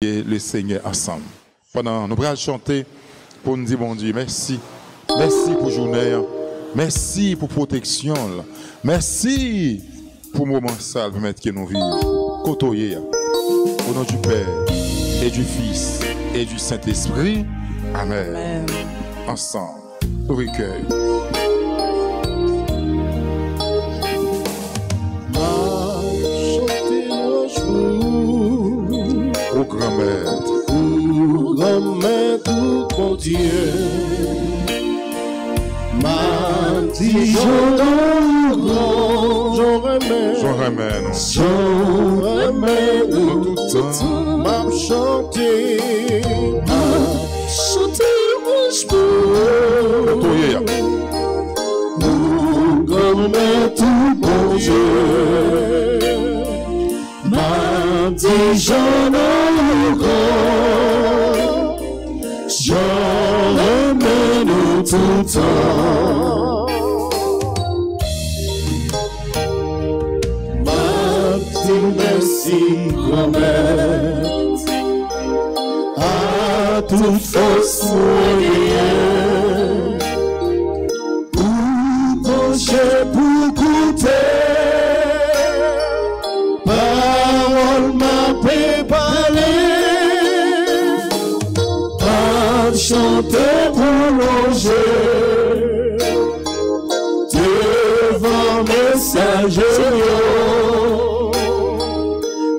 le Seigneur ensemble. Pendant nous allons chanter pour nous dire bon Dieu, merci. Merci pour journée. Merci pour protection. Merci pour le moment ça que nous vivons. Côtoyer. Au nom du Père et du Fils et du Saint-Esprit. Amen. Amen. Ensemble, au recueil. Au grand maître, mon Dieu, ma dit j'en remède, tout temps, m'a chanté, mon grand maître, mon Dieu, m'a dit j'en remède tout temps. M'a dit merci, grand-mère, à toute force moyenne, pour pencher, pour goûter, parole m'a préparé. Chanter prolonger devant messager,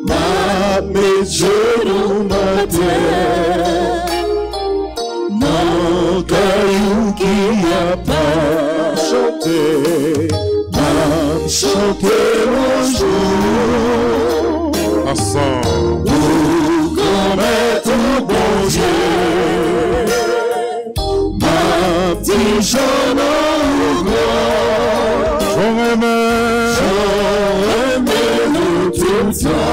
ma mes genoux ma terre, mon caillou qui a pas chanté, m'a chanté mon jour, ensemble, pour commettre bon Dieu. J'en remède tout le temps.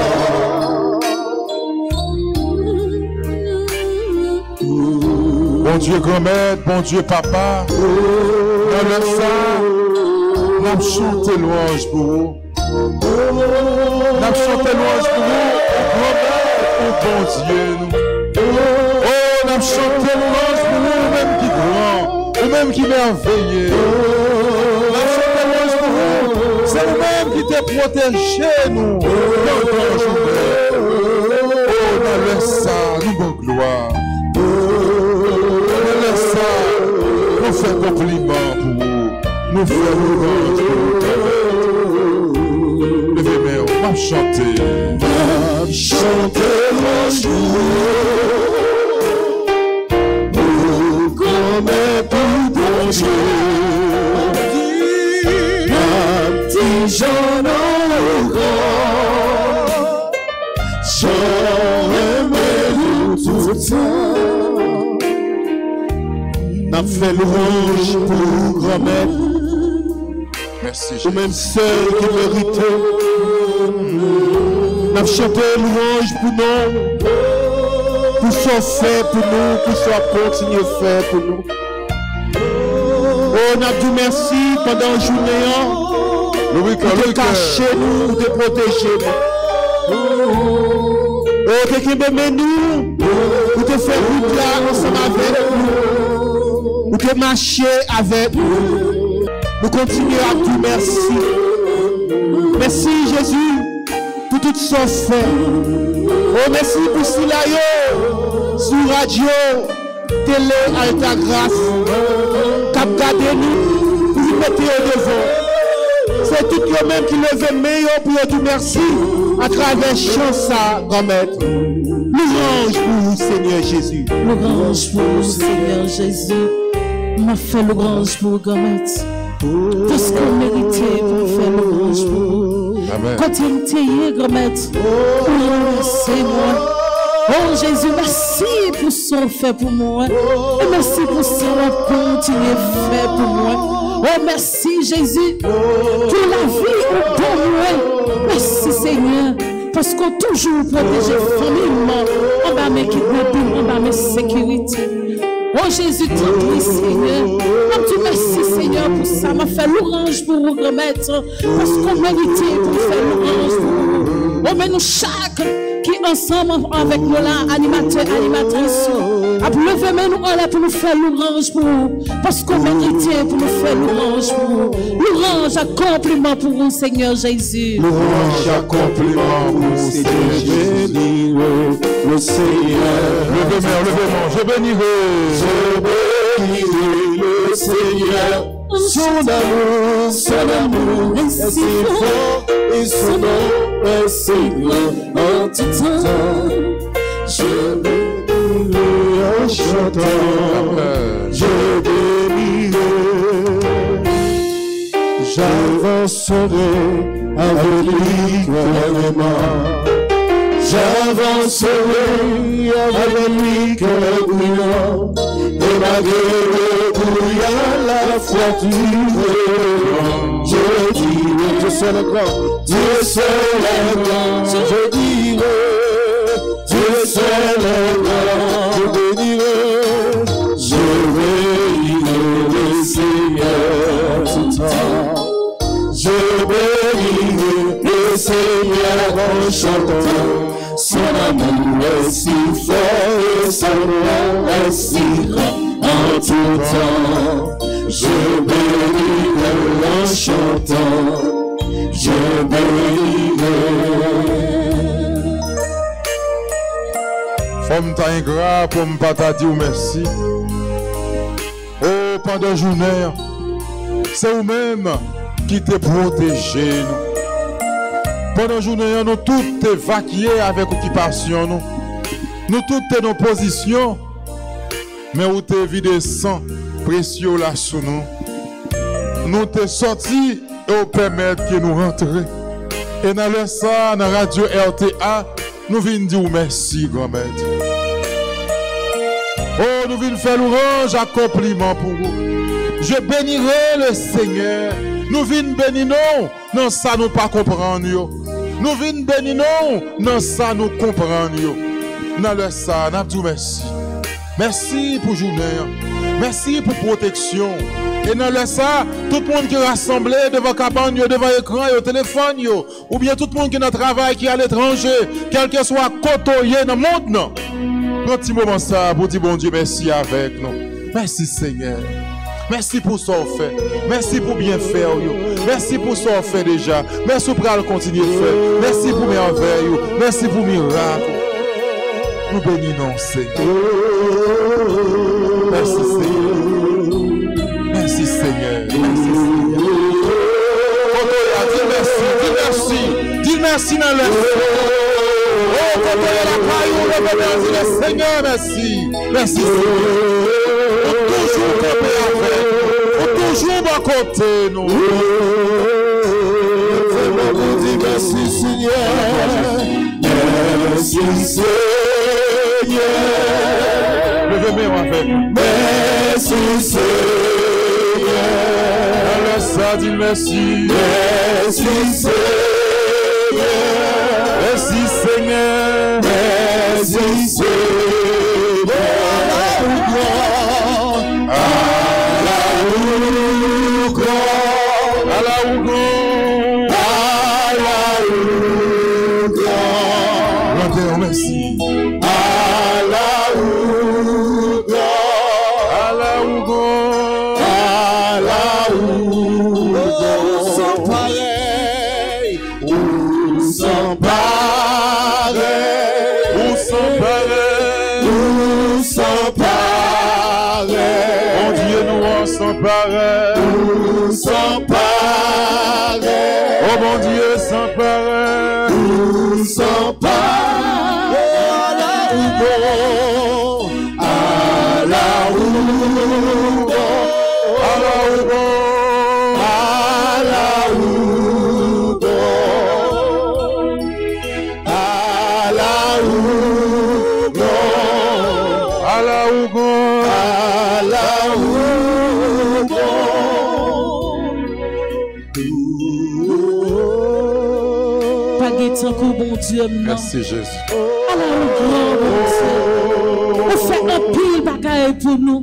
Bon Dieu grand-mère, bon Dieu papa, dans le sang, nous chantons louange pour vous. Nous chantons louange pour vous, grand-mère, bon Dieu. Oh, nous chantons louange pour vous, même qui grand. Vous-même qui merveilleux. C'est vous-même qui t'es protégé, nous. Dans le sang, nous bon gloire. Dans le sang, nous faisons compliment pour vous. Nous faisons levez-moi, on va chanter. On va chanter mon jour. Dieu, ma petite jeune j'en remède tout le temps. N'a fait louange pour grand-mère. Merci, Jésus. Ou même seul qui méritait. N'a chanté louange pour nous. Pour son fait pour nous, pour son continuer faire pour nous. On a dit merci pendant la journée, de cacher nous, de protéger nous. Oh, de aimer nous, pour te faire route là ensemble avec nous, pour te marcher avec nous. Nous continuons à dire merci. Merci Jésus pour tout ce fait. Oh, merci pour cela sur radio, télé, Alta Grâce. Cap garder nous, pour vous mettre au devant. C'est tout le même qui lève meilleur pour dire merci à travers chant ça, grand-mère. Louange pour Seigneur Jésus. Louange pour Seigneur Jésus. M'a fait louange pour grand-mère. Tout ce qu'on méritait pour faire louange pour. Quand il me taillait, grand-mère, Seigneur. Oh Jésus, merci pour son fait pour moi. Et merci pour ce qu'on continue à faire pour moi. Oh merci Jésus pour la vie au bon moi. Merci Seigneur. Parce qu'on toujours protège famille, on va me kidnapper, on va me sécurité. Oh Jésus, tant oui Seigneur. On dit merci Seigneur pour ça. M'a fait louange pour vous remettre. Parce qu'on méritait pour faire louange pour vous. Oh mais nous chaque qui ensemble avec nous là, animateurs, animatrices, à lever nous là pour nous faire l'orange pour vous, parce qu'on mérite pour nous faire l'orange pour vous. L'orange accomplissement pour vous, Seigneur Jésus. L'orange accomplissement pour vous, Seigneur Jésus. Le Seigneur. Levez-moi, je bénirai. Je bénirai le Seigneur. Son amour est si fort et son nom est si grand en tout temps. Je bénirai en chantant, je bénirai, j'avancerai avec lui clairement. J'avancerai avec lui cœur brûlant, et malgré le brouillard, la foi durera. Je dirai, Dieu seul est grand, Dieu seul est grand. Je dirai, Dieu seul est grand. Je bénirai le Seigneur tout temps. Je bénirai le Seigneur en chantant. Son amour est si fort et son nom est si grand en tout temps. Je bénirai en chantant. Je bénirai. Femme ta ingrat pour me pas ta dire merci. Oh, pendant la journée, c'est vous-même qui te protégé nous. Pendant la journée, nous tous évacués avec occupation. Nous tous dans position. Mais vous te vidé sang précieux là sous nous. Nous te sortis et vous permettre que nous rentrions. Et dans le ça, dans la radio RTA, nous venons dire merci, grand-mère. Oh, nous venons faire l'orange accomplissement pour vous. Je bénirai le Seigneur. Nous venons bénir nous, non ça nous pas comprendre. Nous venons bénir nous, non ça nous comprendre. Dans le ça, nous disons merci. Merci pour journée. Merci pour protection. Et dans le ça, tout le monde qui est rassemblé devant cabane, devant écran, au téléphone, ou bien tout le monde qui est dans le travail, qui est à l'étranger, quel que soit côté dans le monde, non. Prends un petit moment ça pour dire bon Dieu merci avec nous. Merci Seigneur. Merci pour ce qu'on fait. Merci pour bien faire. Merci pour ce qu'on fait déjà. Merci pour le continuer à faire. Merci pour merveille. Merci pour miracle. Nous bénissons Seigneur. Merci Seigneur. Merci Seigneur. Merci Seigneur. Dis merci. Dis merci. Dis merci dans le oh, quand on est la caillou, le Seigneur, merci. Merci Seigneur. Toujours camper avec. Toujours à côté nous. Merci Seigneur. Merci Seigneur. Levez-moi avec. Merci Seigneur. Alors ça dit merci. Merci Seigneur. Merci Seigneur. Merci Seigneur. À la merci. Sans pareil, sans pareil, sans pareil. Mon Dieu, nous en sans pareil. Sans pareil. Oh mon Dieu, sans pareil. Sans pareil. À la Rougon. Bon Dieu, merci Jésus. On fait un pile bagaille pour nous.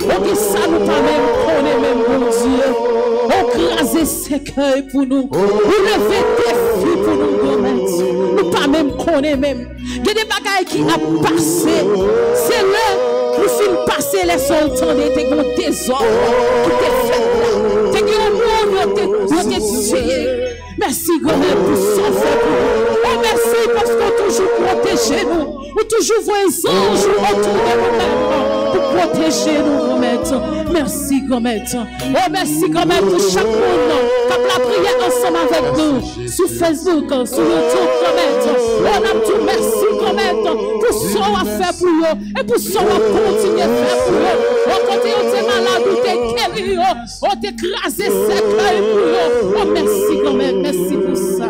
On dit ça, nous pas même connaître même bon Dieu. On crase ses cœurs pour nous. On lever des filles pour nous, nous pas même connaître. connaît même. Il y a des bagailles qui a passé. C'est là pour finir passer les sultans de tes gros désordres qui t'est fait là. T'es gros monde, t'es merci quand même pour son fait pour nous. Oh merci parce qu'on toujours protégé nous. Ou toujours voit les anges autour de nous pour protéger nous comme maître. Merci comme maître. Oh merci quand même pour chaque monde qui a la prière ensemble avec nous. Sur Facebook, sur YouTube comme maître. On a tout merci comme maître pour ce qu'on a fait pour eux et pour ce qu'on a continué à faire pour eux. On continue à être malade, on t'a guéri, on t'a écrasé sec pour eux. Oh merci quand même, merci pour ça.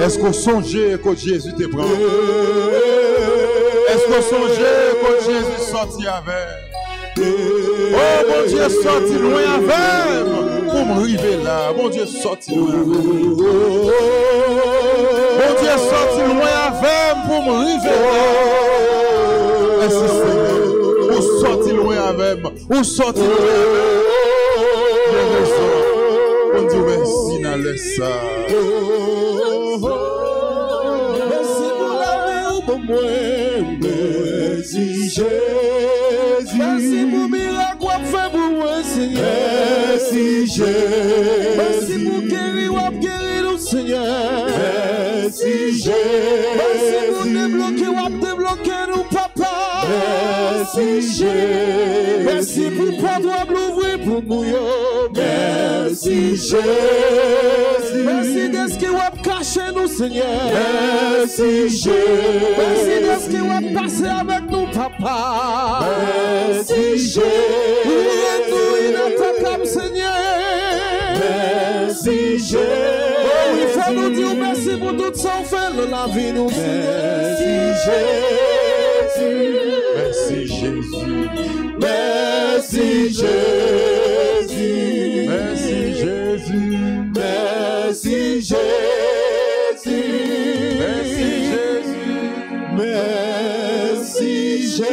Est-ce qu'on songeait quand Jésus te prend? Est-ce qu'on songeait quand Jésus sortit avec? Oh mon Dieu, sorti loin avec pour me arriver là. Mon Dieu, sorti loin avec. Mon Dieu, sorti loin avec pour me arriver là. Merci Seigneur. Ou sorti loin avec. Ou sorti loin avec. J'ai raison. On dit merci dans le ça. Merci pour la vie pour moi. Merci Jésus. Merci pour le miracle qu'on fait pour moi, Seigneur. Merci Jésus. Merci pour guérir nous, Seigneur. Merci Jésus. Merci pour débloquer nous, Papa. Merci Jésus. Merci pour pouvoir l'ouvrir pour nous. Merci Jésus. Merci de ce qui va cacher nous, Seigneur. Merci Jésus. Merci de ce qui va passer avec nous, Papa. Merci Jésus. Nous inattaquables, Seigneur. Merci Jésus. Oh, il faut nous dire merci pour tout ça qu'on fait dans la vie, nous. Merci Jésus. Merci Jésus. Merci Jésus. Merci Jésus. Merci Jésus. Merci Jésus. Merci Jésus.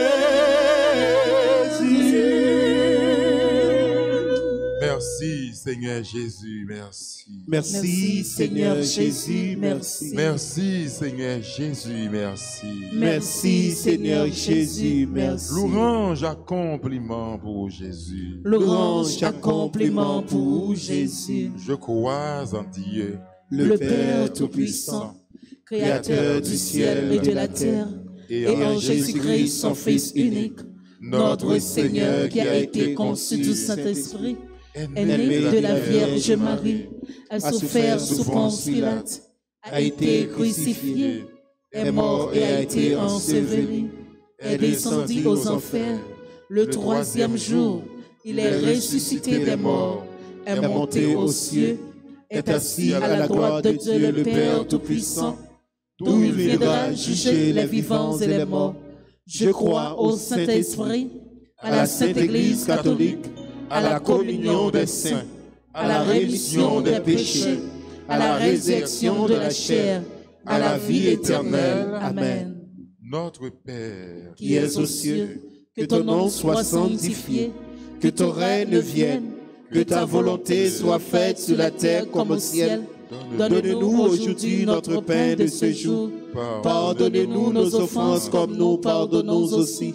Merci Seigneur Jésus, merci. Merci Seigneur Jésus, merci. Merci Seigneur Jésus, merci. Merci Seigneur Jésus, merci. Louange, accompliment pour Jésus. Louange, accompliment pour Jésus. Je crois en Dieu, le Père Tout-Puissant, Créateur du ciel et de la terre, et en Jésus-Christ, son Fils unique, notre Seigneur qui a été conçu du Saint-Esprit, est né de la Vierge Marie, a souffert sous Ponce Pilate, a été crucifié, est mort et a été enseveli, est descendu aux enfers. Le troisième jour, il est ressuscité des morts, est monté aux cieux, est assis à la droite de Dieu le Père Tout-Puissant, d'où il viendra juger les vivants et les morts. Je crois au Saint-Esprit, à la Sainte Église catholique, à la communion des saints, à la rémission des péchés, à la résurrection de la chair, à la vie éternelle. Amen. notre Père, Qui es aux cieux, que ton nom soit sanctifié, que ton règne vienne, que ta volonté soit faite sur la terre comme au ciel. Donne-nous aujourd'hui notre pain de ce jour. Pardonnez-nous nos offenses comme nous pardonnons aussi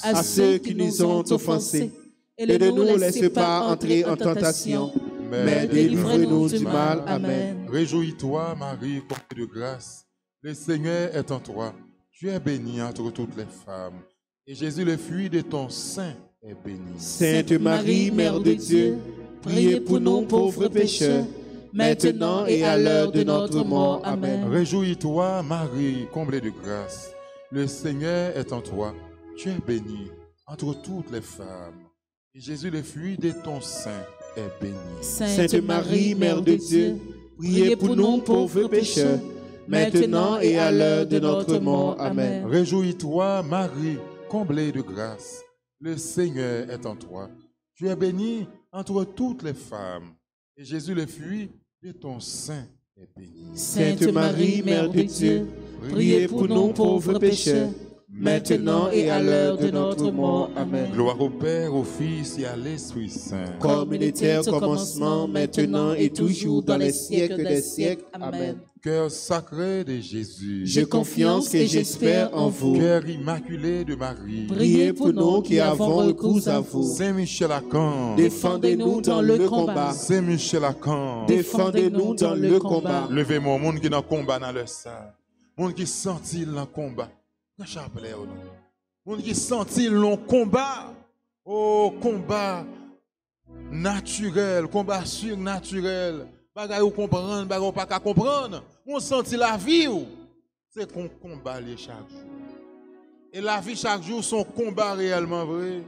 à ceux qui nous ont offensés. Et ne nous laissez pas entrer en tentation, mais délivrez-nous du mal. Amen. Réjouis-toi, Marie, comblée de grâce. Le Seigneur est en toi. Tu es bénie entre toutes les femmes. Et Jésus, le fruit de ton sein, est béni. Sainte Marie, Mère de Dieu, priez pour nous pauvres pécheurs, maintenant et à l'heure de notre mort. Amen. Réjouis-toi, Marie, comblée de grâce. Le Seigneur est en toi. Tu es bénie entre toutes les femmes. Et Jésus, le fruit de ton sein, est béni. Sainte Marie, Mère de Dieu, priez pour nous pauvres pécheurs, maintenant et à l'heure de notre mort. Amen. Réjouis-toi, Marie, comblée de grâce. Le Seigneur est en toi. Tu es bénie entre toutes les femmes. Et Jésus, le fruit de ton sein, est béni. Sainte Marie, Mère de Dieu, priez pour nous pauvres pécheurs, maintenant et à l'heure de notre mort. Amen. Gloire au Père, au Fils et à l'Esprit Saint. Comme il était au commencement, maintenant et toujours, dans les siècles des siècles. Amen. Cœur sacré de Jésus, J'ai confiance et j'espère en vous. cœur immaculé de Marie, Priez pour nous qui avons recours à vous. Saint Michel Archange, Défendez-nous dans le combat. Saint Michel Archange, Défendez-nous dans le combat. levez-moi, monde qui dans le combat dans le sang, monde qui sentit dans le combat, dans le chapelet, monde qui sentit dans le combat, oh combat naturel, combat surnaturel. Bagay ou comprendre, bagay ou pas qu'à comprendre. On sentit la vie ou c'est qu'on combat les chaque jour. Et la vie chaque jour son combat réellement vrai.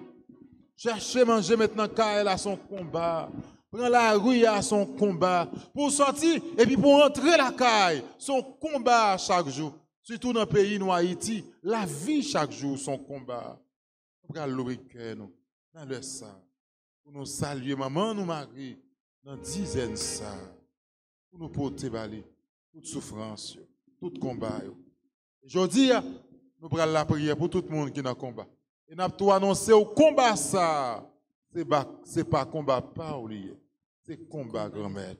Chercher manger maintenant car à son combat. Prendre la rue à son combat. Pour sortir et puis pour entrer la caille, son combat chaque jour. Surtout dans le pays nous Haïti, la vie chaque jour son combat. On va l'ouvrir nous dans le sang. Pour nous saluer maman nous Marie dans dizaines ça. Pour nous porter balai toute souffrance, tout combat. Aujourd'hui, nous prenons la prière pour tout le monde qui est dans le combat. Et nous avons tout annoncé au combat ça. Ce n'est pas combat pas oublié. C'est combat grand-mère.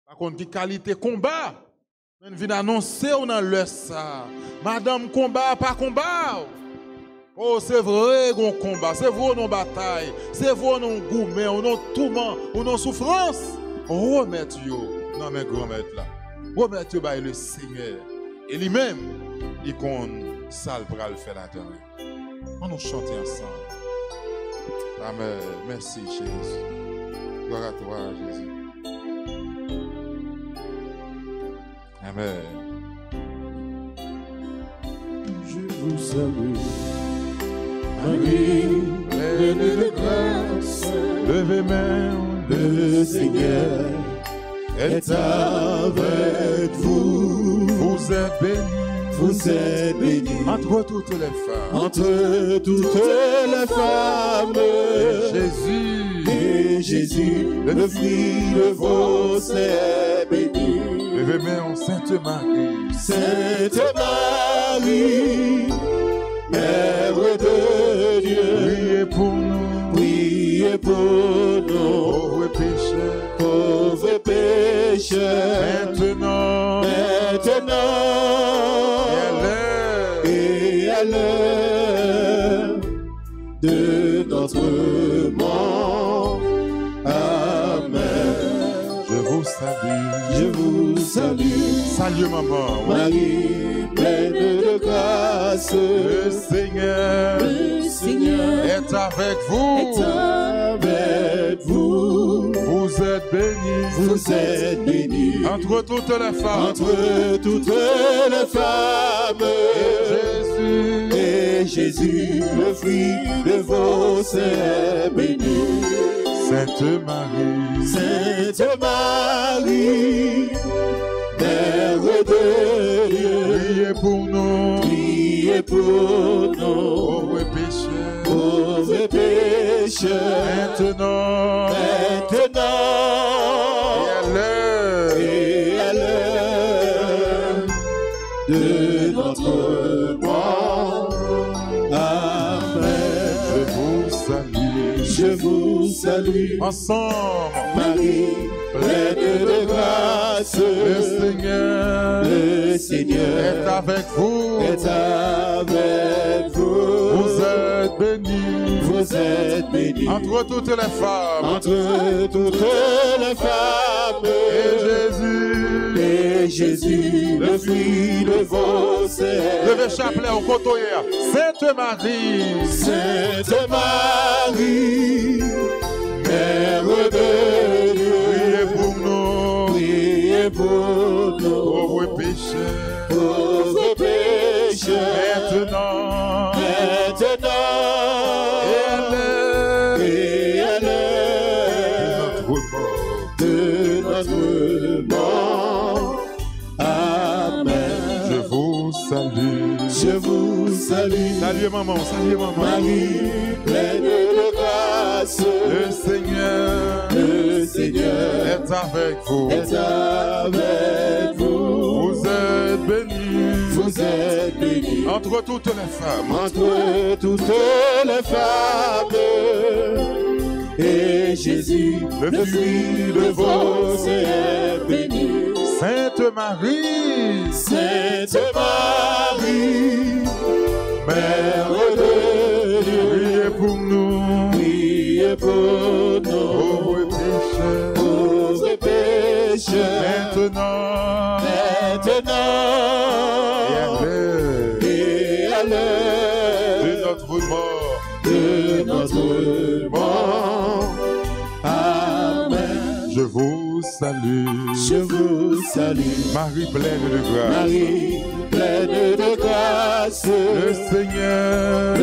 Par contre, qui qualité combat, nous venons annoncer dans le ça. Madame combat, pas combat. Oh, c'est vrai qu'on combat, c'est vrai qu'on bataille, c'est vrai qu'on gourmet, on a tourment, on a souffrance. Remettez-vous dans mes grand-mères là. Remettez-vous par le Seigneur. Et lui-même, il compte ça pour le faire la terre. On nous chante ensemble. Amen. Merci Jésus. Gloire à toi Jésus. Amen. Je vous salue. Marie, pleine de grâce, Levez main, le Seigneur est avec vous. vous êtes bénis. Vous êtes bénie Entre toutes les femmes. entre toutes les femmes. Jésus. Et Jésus, le fruit de vos seins, est béni. Levez main en Sainte Marie. Sainte Marie, Mère de Dieu, Priez pour nous. priez pour nous, Pauvres pécheurs. pauvres pécheurs, Maintenant. et à l'heure de notre mort. Amen. Je vous salue. Je vous salue, Salut maman. Marie, pleine de grâce. Le Seigneur Le Seigneur est avec vous. est Avec vous, Vous êtes bénis. vous êtes bénie Entre toutes les femmes. entre toutes les femmes. Jésus. Et Jésus, le fruit de vos seins, est béni. Sainte Marie. Sainte Marie, Mère de Dieu, Priez pour nous. priez pour nous, Pauvres pécheurs. pauvres pécheurs, Maintenant. maintenant et à l'heure de notre mort. Amen. Je vous salue. Je vous salue, Ensemble. Marie, pleine de grâce. Le Seigneur Le Seigneur est avec vous. est avec vous. Vous êtes bénis. Vous êtes bénie Entre toutes les femmes. entre toutes les femmes. Et Jésus. Et Jésus, le fruit de vos seins. Levez chapelet au côtoyer. Sainte Marie. Sainte Marie, Mère de Dieu, Priez pour nous. priez pour nous, Pauvres pécheurs. pauvres pécheurs, Maintenant. maintenant et à l'heure de notre mort. Amen. Je vous salue. Je vous salue, Salut maman. Salut maman. Marie, pleine de grâce. Le Seigneur Le Seigneur est avec vous. est avec vous. Vous êtes bénis. Vous vous êtes bénie. Entre toutes les femmes. Entre toutes les femmes. Et Jésus, le fruit de vos seins est béni. Sainte Marie, Sainte Marie, Mère de Dieu, priez pour nous, priez pour nous, pauvres pécheurs, pauvres pécheurs, maintenant, et à l'heure de notre mort, de notre mort. Amen. Je vous salue, Je vous salue, Marie pleine de grâce, Marie pleine de grâce. le Seigneur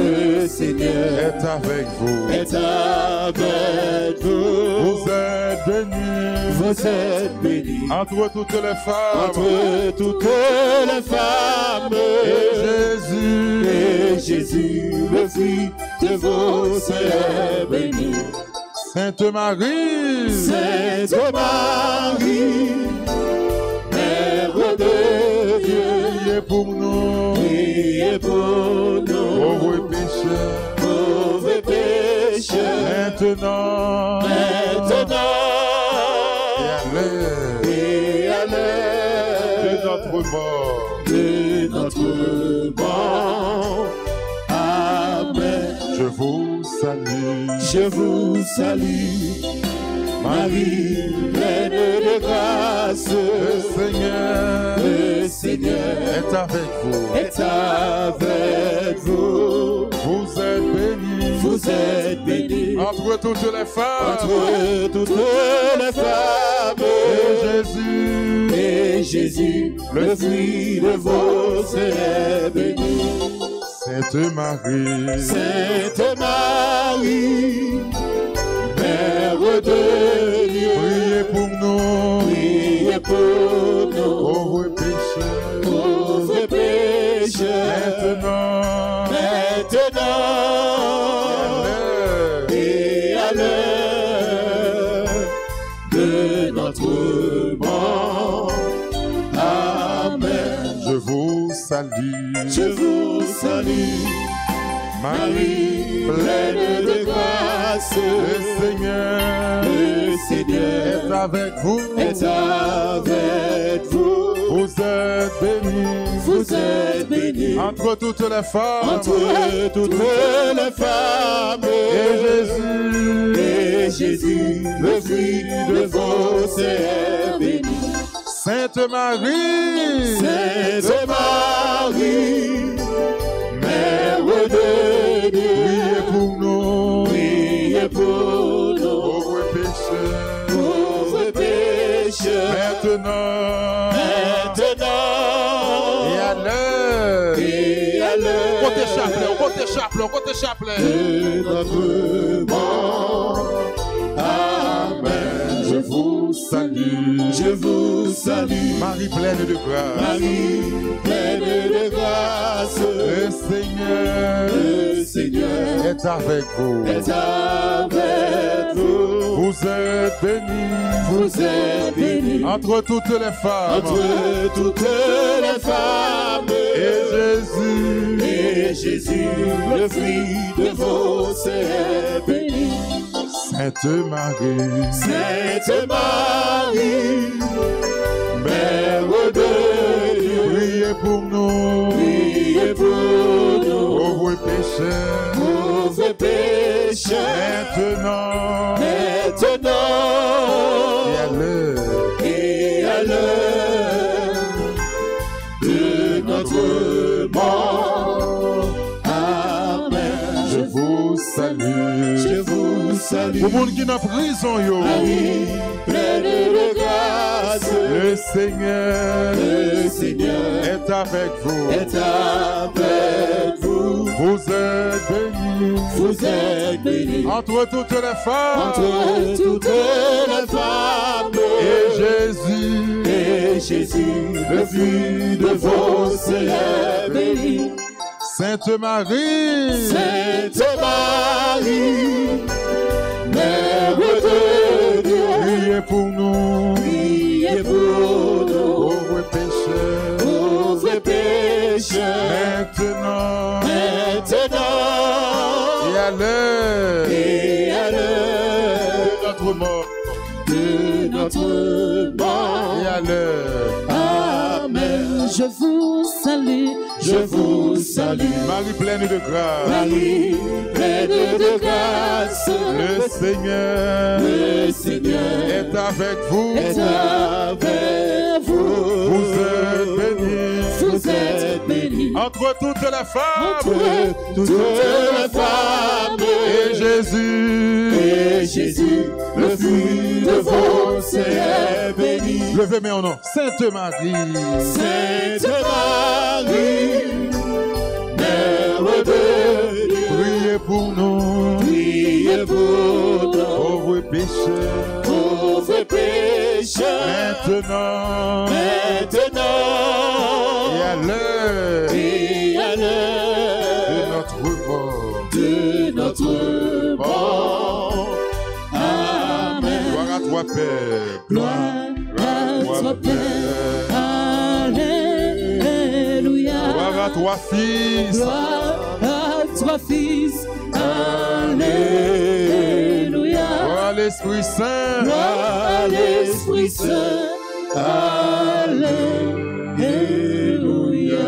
est avec vous. Est avec vous. Vous êtes bénie Vous êtes bénie entre toutes les femmes. entre toutes les femmes. Et Et Jésus, le fruit de vos seins est béni. Sainte Marie, Sainte Marie, Mère de Dieu, priez pour nous, priez pour nous, pauvres pécheurs, pauvres pécheurs, maintenant, et à l'heure de notre mort. de notre mort. Amen. Je vous salue, Je vous salue, Marie, pleine de grâce. le Le Seigneur est avec vous. est avec vous. Vous êtes bénie Vous êtes bénie entre toutes les femmes. entre toutes les femmes. Et Jésus, Et Jésus, le fruit de vos seins est béni. Sainte Marie, Sainte Marie, Mère de Dieu, priez pour nous, priez pour nous, pauvres pécheurs, pauvres pécheurs, maintenant, et à l'heure de notre mort. Amen. je vous salue, Je vous salue, Marie, pleine de grâce. le Seigneur Le Seigneur est avec vous. est avec vous. Vous êtes bénie Vous êtes bénie entre toutes les femmes. entre toutes les femmes. Et Et Jésus, le fruit de vos seins est béni. Sainte Marie, Sainte Marie, Mère de Dieu, priez pour nous, priez pour nous, pauvres pécheurs, pauvres pécheurs, maintenant, et à l'heure. et à l'heure Côté chapelet, côté chapelet. de notre mort. Amen. Je vous salue, Je vous salue, Marie pleine de grâce. Marie, pleine de grâce. Le Seigneur Le Seigneur est avec vous. est avec vous. Vous êtes bénie Vous êtes bénie entre toutes les femmes. entre toutes les femmes. Et Jésus, Et Jésus, le fruit de vos seins est béni. Sainte Marie, Sainte Marie, Mère de Dieu, priez pour nous, priez pour nous, pauvres pécheurs, pauvres pécheurs, maintenant, et et à l'heure de notre mort. Amen. je vous salue. Je vous salue, Pour le monde qui est en prison, yo. Marie, pleine de grâce. Le Seigneur Le Seigneur est avec vous. est avec vous. Vous êtes bénie Vous êtes bénie entre toutes les femmes. entre toutes les femmes. Et Jésus, Et Jésus, le fruit de vos seins est béni. Sainte Marie, Sainte Marie, Mère de Dieu, priez pour nous, priez pour nous, pauvres pécheurs, pauvres pécheurs, maintenant, maintenant, et à l'heure de notre mort, de notre mort. et à l'heure. Amen. Je vous salue, Je vous salue, Marie pleine de grâce, Marie, pleine de grâce. le Seigneur est avec vous. est avec vous. Vous êtes bénie Vous êtes bénie entre toutes les femmes. entre Toutes les femmes. Et Jésus, Et Jésus, le fruit de vos seins est béni. levez mes nom. Sainte Marie, Sainte Marie, Mère de Dieu, priez pour nous, priez pour nous, pauvres pécheurs, pauvres pécheurs, maintenant maintenant et à l'heure et à l'heure de notre mort. de notre mort. Amen. Gloire à toi, Père. gloire à toi Père. Alléluia. Gloire à toi, Fils. Gloire à toi Fils. Alléluia. Gloire à l'Esprit Saint. Gloire à l'Esprit Saint. Alléluia.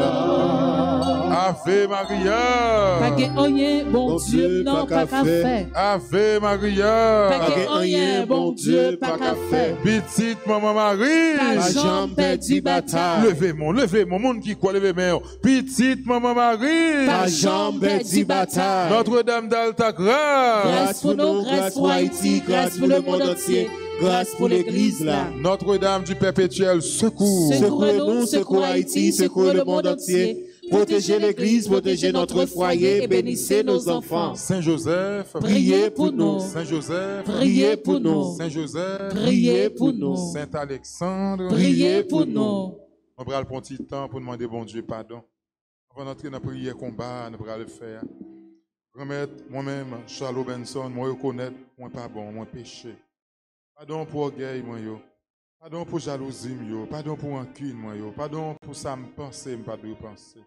Ave Maria. Pas que rien, bon Dieu, non, pas qu'à faire. Ave Maria. Pas que rien, bon Dieu, pas qu'à faire. Petite maman Marie. Ta jambe perdue bataille. Levez mon monde qui croit, levez mon. Petite maman Marie. Ta jambe perdue bataille. Notre-Dame d'Alta Grâce. Grâce pour nous, grâce pour Haïti, grâce pour le monde entier, grâce pour l'église là. Notre-Dame du perpétuel secours. Secours-nous, secours Haïti, secours le monde entier. Protégez l'église, protégez notre foyer et bénissez nos enfants. Saint Joseph. Priez pour nous. Saint Joseph. Priez pour nous. Saint Joseph. Priez pour nous. Saint Alexandre. Priez pour nous. On va le prendre un petit temps pour demander bon Dieu pardon. Avant d'entrer dans la prière combat, on va le faire. Remettre moi-même, Charles Benson, moi reconnaître, moi pas bon, moi péché. Pardon pour orgueil, moi yo. Pardon pour jalousie, yo. Pardon pour rancune, moi yo. Pardon pour ça me penser, me pas de penser.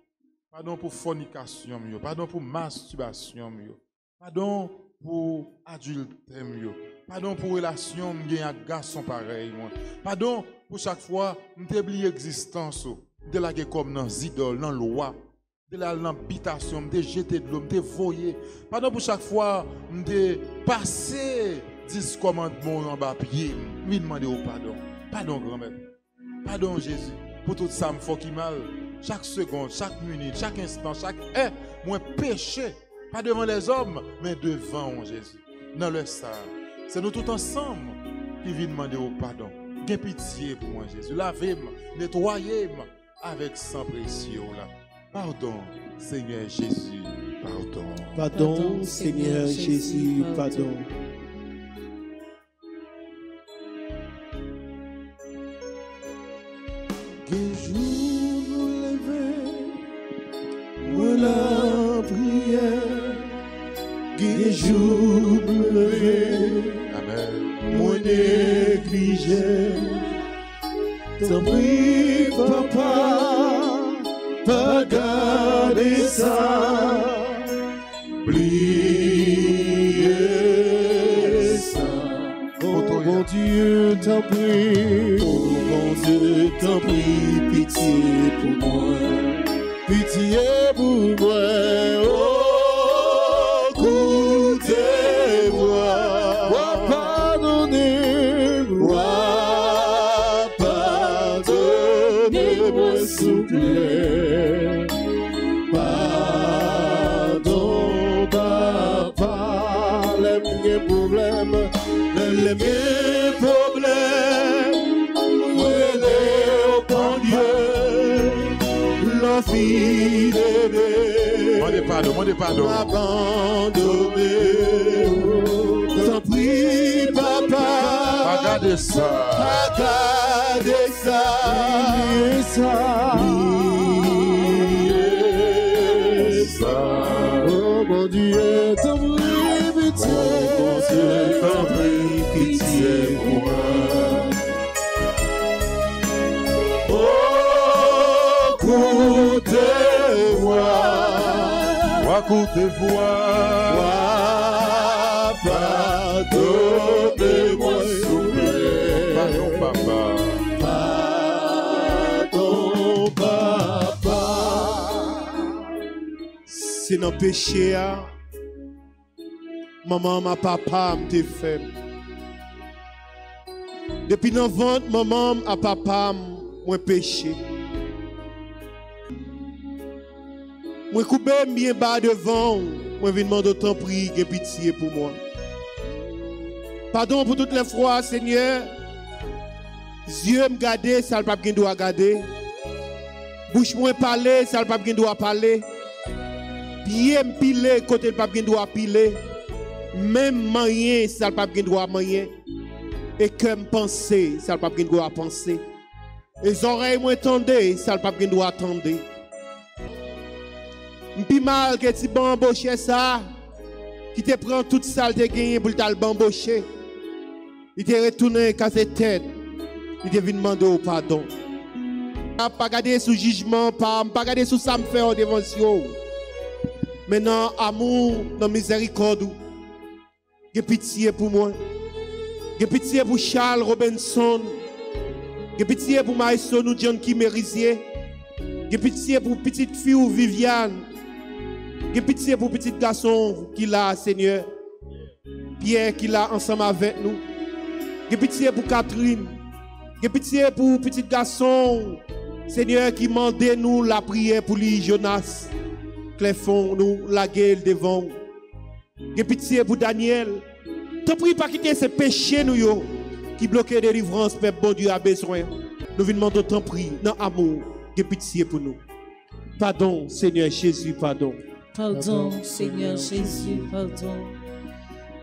Pardon pour fornication, yo. Pardon pour masturbation, yo. Pardon pour adultère, yo. Pardon pour relation, m'gagne avec garçon pareil, moi. Pardon pour chaque fois, m'déblie existence, de la comme dans idoles, dans loi. De la l'habitation, me jeter de l'eau, me voyer. Pardon pour chaque fois, me passer 10 commandements en bas pied, me demander au pardon. Pardon grand-mère. Pardon Jésus. Pour tout ça, me faut qui mal. Chaque seconde, chaque minute, chaque instant, chaque heure, moi péché. Pas devant les hommes, mais devant Jésus. Dans le sang. C'est nous tous ensemble qui viennent demander au pardon. Gain pitié pour moi Jésus. Lavez-moi, nettoyez-moi avec sang précieux là. Pardon, Seigneur Jésus, pardon. Pardon, Seigneur Jésus, pardon. Que jour nous lever, pour la prière, que jour nous lever, Amen. mon négligé, t'en prie, papa. Pas garder ça, plier ça. Oh mon Dieu, t'en prie. Oh mon Dieu, t'en prie, pitié pour moi. Pitié pour moi. Oh, écoutez-moi. Pardonnez-moi. Pardonnez-moi, s'il vous plaît. Pardon, papa, les mêmes problèmes, les mêmes problèmes. Où est le bon Dieu, l'infidélité? Demandez pardon. Abandonné, t'en prie, papa. Regardez ça. Regardez ça. Oh mon Dieu, t'en prie, pitié. Oh mon Dieu, t'en prie, pitié pour moi. Oh, écoutez-moi. côté voix. Pardonnez-moi, Pardon, papa. pardon, papa. C'est dans le péché, maman, ma papa, m'te fait. Depuis dans le ventre, maman, à papa, moi péché. Moi coupé bien bas devant, moi viens demander autant prix, que pitié pour moi. Pardon pour toutes les fois, Seigneur. Yeux me garder, ça le pas bien doit garder. Bouche moi parler, ça le pas bien doit parler. Pied me piler, côté le pas bien doit piler. Même moyen, ça le pas bien doit moyen. Et que me penser, ça le pas bien doit penser. Les oreilles moi tendez, ça le pas bien doit attendre. M'pi mal que tu bamboché ça, qui te prend toute ça, te gagné pour le bamboché. Il te retourné cassé tête, il te vient demander au pardon. Pas regarder sous jugement, pas regarder sous ça me fait en dévention. Maintenant, amour, dans miséricorde, j'ai pitié pour moi. J'ai pitié pour Charles Robinson. J'ai pitié pour Maïson ou John qui Mérisier. J'ai pitié pour petite fille ou Viviane. J'ai pitié pour petit garçon qui l'a, Seigneur. Pierre qui l'a ensemble avec nous. J'ai pitié pour Catherine. J'ai pitié pour petit garçon, Seigneur, qui mandait nous la prière pour lui, Jonas. Cléphon, nous, la gueule devant. J'ai pitié pour Daniel. Te prie pas quitter ces péchés, nous, yo, qui bloquent la délivrance, mais bon Dieu a besoin. Nous venons demander tant prix, dans amour. J'ai pitié pour nous. Pardon, Seigneur Jésus, pardon. Pardon, Seigneur Jésus, pardon.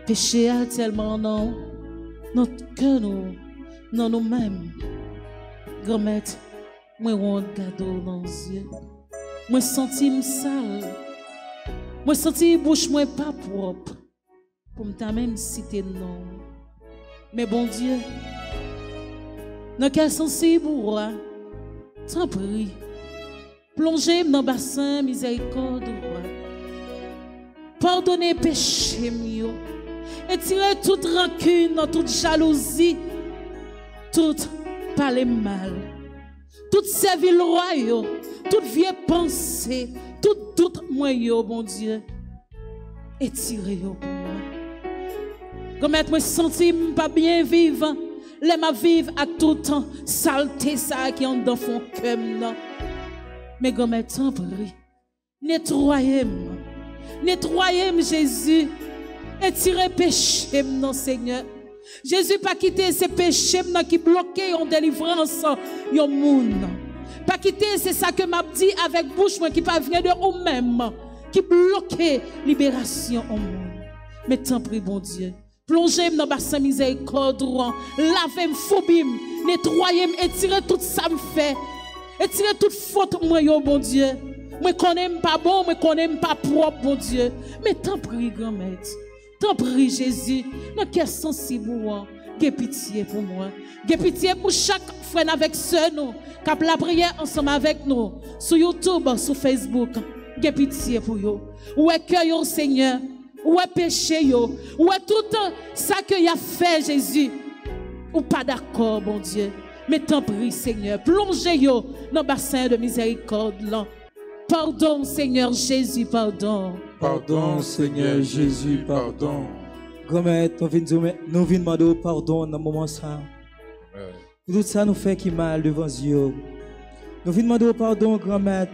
Péché a tellement non, notre cœur nous, non nous-mêmes. Grand-mère, moi regarde dans les yeux. Moi senti sale. Moi senti bouche moi pas propre. Pour me même citer non. Mais bon Dieu, dans quel sensible roi, t'en prie, plongez dans le bassin miséricorde roi. Pardonnez péché mieux. Et tirez toute rancune, toute jalousie, toute parler mal, toute servile roi, toute vieille pensée, tout moyen, bon Dieu. Et tirez pour moi. Comme moi senti pas bien vivre, les ma vivre à tout temps, saleté ça qui en dans fond cœur. Mais comme t'en prie, nettoyez-moi. Nettoyez-moi, Jésus, et tirez péché, non, Seigneur. Jésus, pas quitter ces péchés qui bloquent en délivrance, yon moun. Pas quitter, c'est ça que m'a dit avec bouche, qui pas venir de vous-même, qui bloque libération en monde. Mais t'en prie, bon Dieu, plongez-moi dans le bassin miséricorde, lavez-moi, phobie-moi, nettoyez-moi et tirez tout ça me fait. Et tirez toute faute, moi, bon Dieu. Moi connais pas bon, moi connais pas propre, bon Dieu. Mais t'en prie, grand-mère. T'en prie, Jésus. Dans quel sensible, j'ai pitié pour moi. J'ai pitié pour chaque frère avec ceux nous, qui a la prière ensemble avec nous. Sur YouTube, sur Facebook. J'ai pitié pour eux. Où est cœur, Seigneur? Où est péché, où est tout ça que y a fait, Jésus? Ou pas d'accord, bon Dieu. Mais t'en prie, Seigneur. Plongez dans le bassin de miséricorde là. Pardon, Seigneur Jésus, pardon. Pardon, Seigneur Jésus, pardon. Grand-mère, nous venons demander pardon dans ce moment ça. Tout ça nous fait qui mal devant Dieu. Nous venons demander pardon, grand-mère.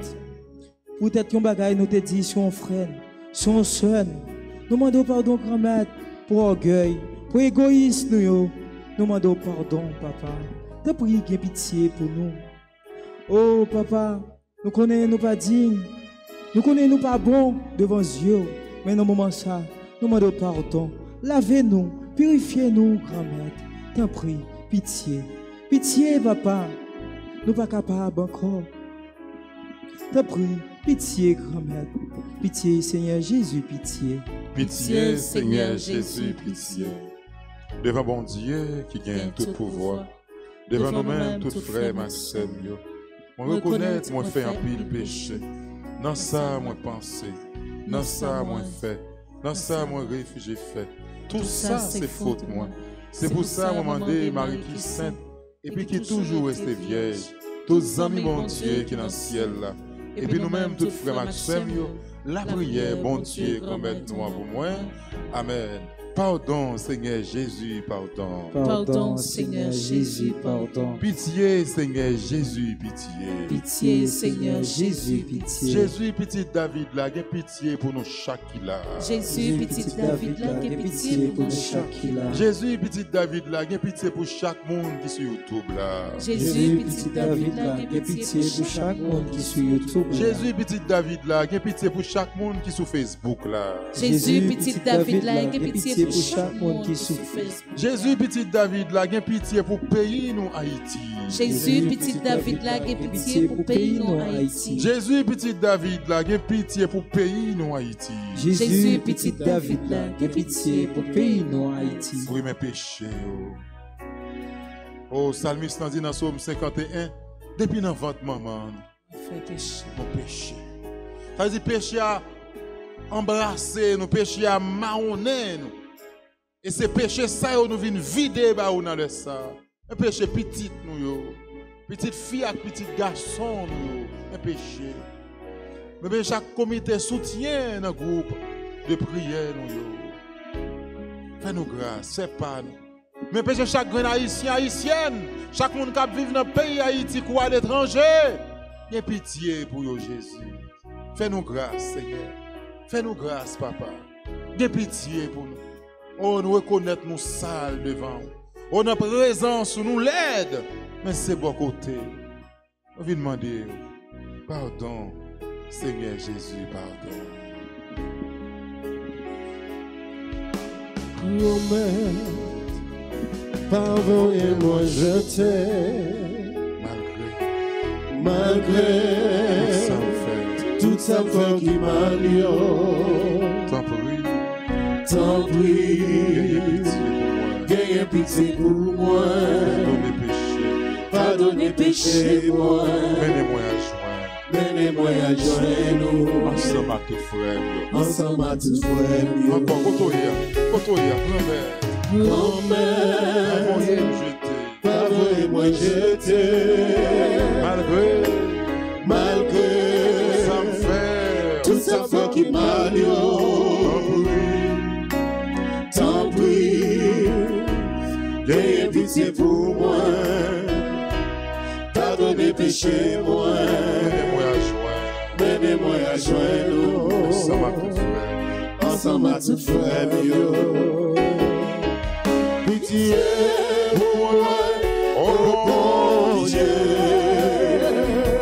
Peut-être qu'on bagaille nous te dit son frère, son soeur. Nous demandons pardon, grand-mère, pour orgueil, pour égoïsme. Nous demandons pardon, papa. T'as pris pitié pour nous. Oh, papa. Nous connaissons nous pas dignes, nous connaissons nous pas bons devant Dieu, mais dans ce moment ça, nous demandons pardon. Lavez-nous, purifiez-nous, grand-mère. T'en prie, pitié. Pitié, papa. Nous pas capables encore. T'en prie, pitié, grand-mère. Pitié, Seigneur Jésus, pitié. Pitié, Seigneur Jésus, pitié. Devant bon Dieu qui gagne tout pouvoir, devant nous-mêmes, tout frère, ma sœur, moi reconnaître, moi faire un pile péché. Dans ça, moi penser. dans ça, moi fait, dans ça, moi réfugié fait. Tout ça, c'est faute, moi. C'est pour ça, moi, demandé Marie qui est sainte, et puis qui est toujours restée vierge. Tous amis, mon Dieu, qui est dans le ciel là. Et puis nous-mêmes, tous frères Maxime, la prière, bon Dieu, commettre-nous pour moi. Amen. Pardon, Seigneur Jésus, pardon. Pardon, Seigneur Jésus, pardon. Pitié, Seigneur Jésus, pitié. Pitié, Seigneur Jésus, pitié. Jésus, petit David, là, gain pitié pour nous chaque là. Jésus, petit David, là, gain pitié pour nous chaque là. Jésus, petit David, là, gain pitié pour chaque monde qui sur YouTube là. Jésus, petit David, là, gain pitié pour chaque monde qui sur YouTube là. Jésus, petit David, là, gain pitié pour chaque monde qui sur Facebook là. Jésus, petit David, là, gain pitié pour chaque monde qui sur Facebook. Jésus, petit David, là, gain pitié pour pays nous Haïti. Jésus, petit David, là, gain pitié pour pays nous Haïti. Jésus, petit David, là, gain pitié pour pays nous Haïti. Jésus, petit David, là, gain pitié pour pays nous Haïti. Pour mes péchés. Oh, Psalmiste dit dans Psaume 51, depuis dans votre maman, mon péché. Ça veut dire péché à embrasser, nous péché à marronner nous. Et ces péchés, ça, nous viennent vider dans le sang. Un péché petit, nous, petite fille avec petit garçon, nous, un péché. Mais chaque comité soutient un groupe de prière, nous. Fais-nous grâce, c'est pas nous. Mais péché chaque grain haïtien, haïtienne, chaque monde qui vit dans le pays Haïti ou à l'étranger, il y a pitié pour vous, Jésus. Fais-nous grâce, Seigneur. Fais-nous grâce, Papa. Il y a pitié pour nous. Oh, nous reconnaître nous sales devant. Oh, notre présence nous l'aide. Mais c'est bon côté. On vient demander pardon, Seigneur Jésus, pardon. Pardon et moi je t'aime. Malgré toute sa peur qui m'a lié. T'en prie, gagne pitié pour moi. Pardonnez péché, moi. Menez-moi à joindre nous. Ensemble à tout frère. Ensemble à tout frère. Encore, Kotoya, grand-mère. Pardonnez-moi jeter. Malgré ça me fait. Tout ça fait qui m'a lié. T'en prie, gagne pitié pour moi. Pardonnez péché, moi. Menez-moi à joindre. Ensemble à tout frère, pitié pour moi, oh bon Dieu.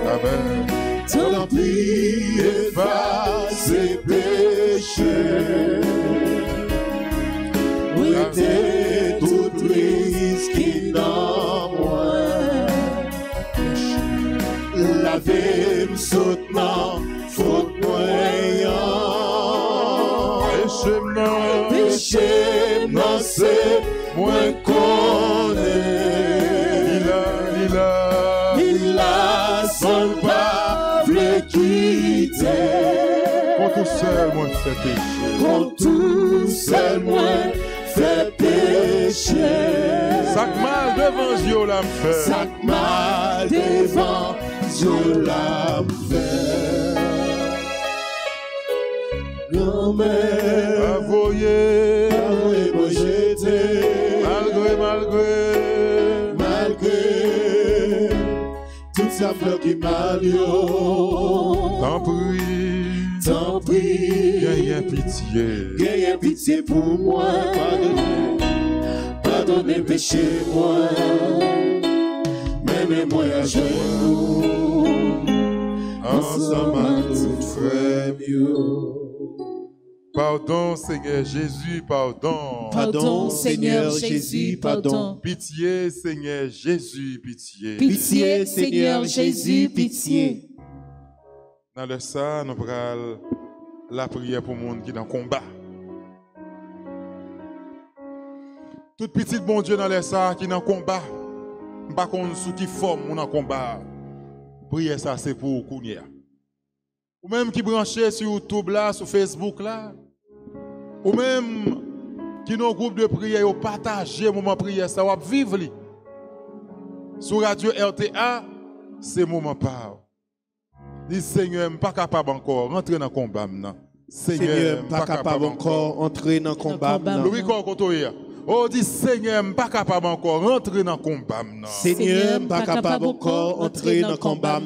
Amen. T'en prie, efface ses péchés. Mettez toute risque qui dans moi. Lavez-moi soutenant, faute-moi péché, non, c'est moins qu'on est. Il a son pas voulu quitter. Quand tout seul, moi, fait péché. Quand tout seul, moi, fait péché. Sac mal devant Dieu l'a fait. Sac mal devant Dieu l'a fait. Grand-mère, avouez, moi j'étais. Malgré toute sa fleur qui m'a lié. T'en prie, gagne pitié pour moi. Pardonnez péché, moi. Menez-moi à genoux. Ensemble à tout frère mieux. Pardon, Seigneur Jésus, pardon. Pardon, Seigneur Jésus, pardon. Pitié, Seigneur Jésus, pitié. Pitié, Seigneur Jésus, pitié. Dans le ça, nous prenons la prière pour le monde qui est dans le combat. Tout petit bon Dieu dans le ça qui est dans le combat. Pas qu'on sous qui forme dans le combat. Prière ça, c'est pour Kounia. Ou même qui branché sur YouTube là, sur Facebook là. Ou même qui dans groupe de prière, ou partager moment prière, ça va vivre. Sur Radio RTA, c'est moment pas. Dis Seigneur, pas capable encore rentrer dans le combat maintenant. Seigneur, pas capable encore entrer dans le combat. Louis Kokotoya. Oh, dis Seigneur, pas capable encore rentrer dans le combat maintenant. Seigneur, pas capable encore entrer dans le combat.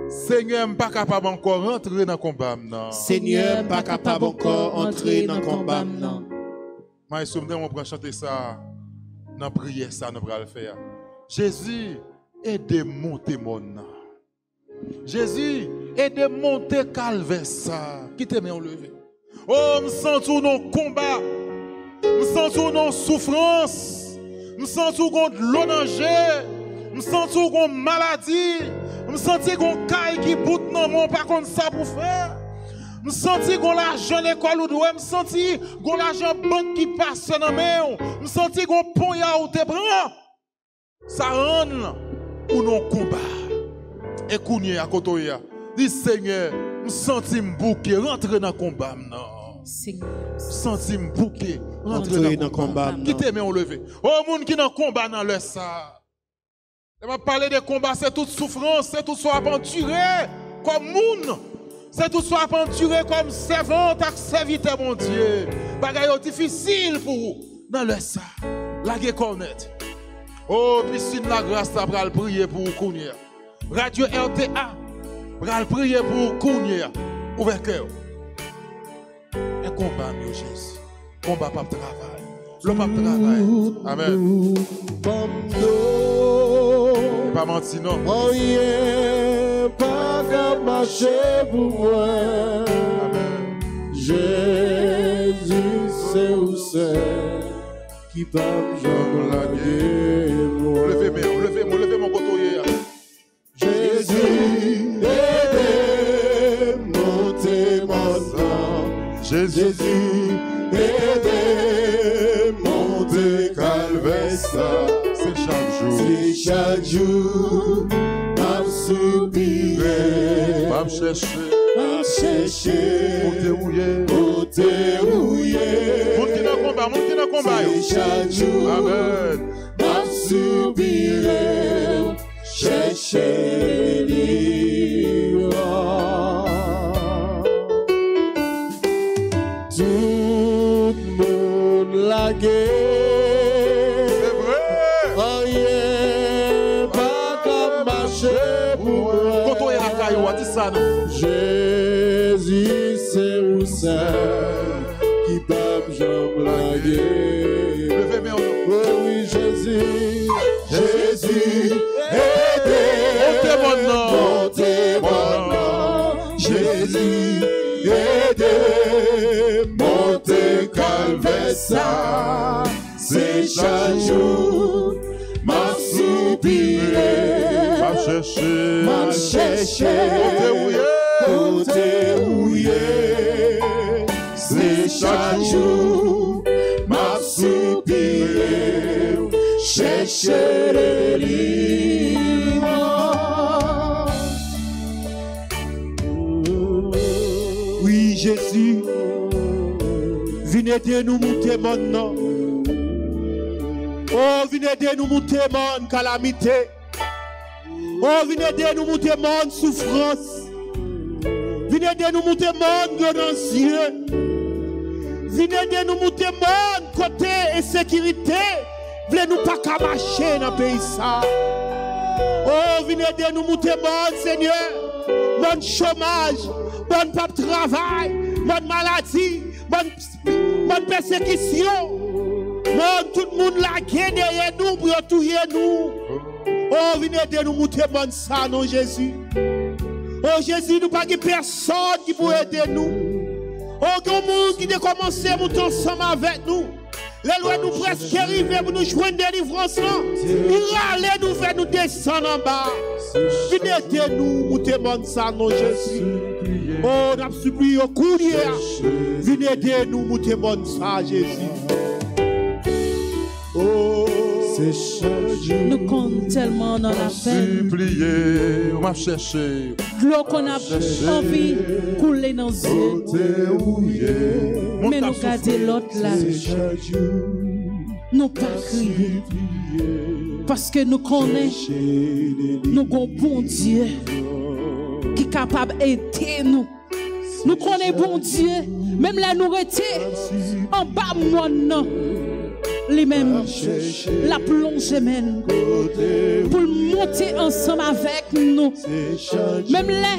Seigneur, pas capable encore rentrer dans le combat. Seigneur, pas capable encore entrer dans le combat. Mais si on prend chanter ça, dans la prière, ça nous va le faire. Jésus, aide-moi monter mon nom. Jésus, aide-moi monter calvaire ça. Qui te met en lever. Oh, me sens tout nos combats. Me sens tout nos souffrances. Me sens tout contre l'eau danger. Me sens tout contre maladie. Me sens tout contre caille qui bout dans mon pas contre ça pour faire. Me sens qu'on l'argent l'école ou doit. Me sens qu'on l'argent banque qui passe dans main. Me sens qu'on pont ya ou te prend. Ça rend ou non combat. Et kounye à côté ya. Dis Seigneur, me senti m'bouquer rentrer dans combat non. Seigneur. Senti m'bouquer rentrer dans combat. Qui te met en lever. Oh moun qui dans combat dans le ça. On va parler de combat, c'est toute souffrance, c'est tout soit aventuré comme moun. C'est tout soit aventuré comme servante ak serviteur mon Dieu. Bagay difficile pour vous dans le ça. La cornet. Oh, piscine la grâce, ça va prier pour Kounia. Radio RTA, va prier pour Kounia. Ouvert cœur. Un combat, mon Jésus. Combat pas de travail. Le pas de travail. Amen. Pas menti, non. Oh yeah, pas qu'à marcher pour moi. Amen. Jésus, c'est où c'est qui va me laguer moi. Levez mon cotoyer. Jésus, aidez, montez mon sang. Jésus, aidez, montez, calvez ça. C'est chaque jour. C'est chaque jour, m'a soupiré, Va me chercher. m'a cherché, Côté rouillé. côté rouillé. Moun qui dans combat, yo. C'est chaque jour, Amen. m'a soupiré, chercher l'ivre. Tout le monde la guerre. C'est vrai. Oh yeah, pas comme marcher pour moi. Cotoyer la caillou, dis ça non. Jésus, c'est où c'est qui peut me laguer. Levez mes mains. Oh oui, Jésus, Jésus, aidez, Montez mon nom. montez mon nom. Jésus, aidez, montez, calvez ça. C'est chaque jour, m'a soupiré, Va me chercher. m'a cherché, côté rouillé. C'est chaque jour, m'a soupiré, chercher les livres. Oui, Jésus, venez aider nous monter maintenant. Oh, venez aider nous monter mon calamité. Oh, venez aider nous monter mon souffrance. Venez aider nous monter mon gonancieux. Venez aider nous monter mon côté insécurité. Venez nous pas qu'à marcher dans le pays ça. Oh, venez aider nous monter mon Seigneur. Mon chômage, mon pas de travail, mon maladie, mon persécution. Non, tout le monde la guerre derrière nous pour tuer nous. Oh, venez aider nous monter bon ça, non, Jésus. Oh, Jésus, nous pas de personne qui peut aider nous. Oh, que monde qui a commencé à monter ensemble avec nous. Les lois nous presque arrivées pour nous joindre délivrance. Allez nous faire nous descendre en bas. Venez aider nous monter bon ça, non, Jésus. Oh, nous avons supplié au courrier. Venez aider nous monter bon ça, Jésus. Oh, Nous comptons tellement dans la peine. Supplier, on m'a cherché. L'eau qu'on a envie couler dans nos yeux. Mais nous garder l'autre là. Nous pas crier. Parce que nous connaissons, nous avons bon Dieu qui est capable d'aider nous. Nous connaissons bon Dieu, même là nous étions en bas de lui-même, la plonge même, pour monter ensemble avec nous. Même là,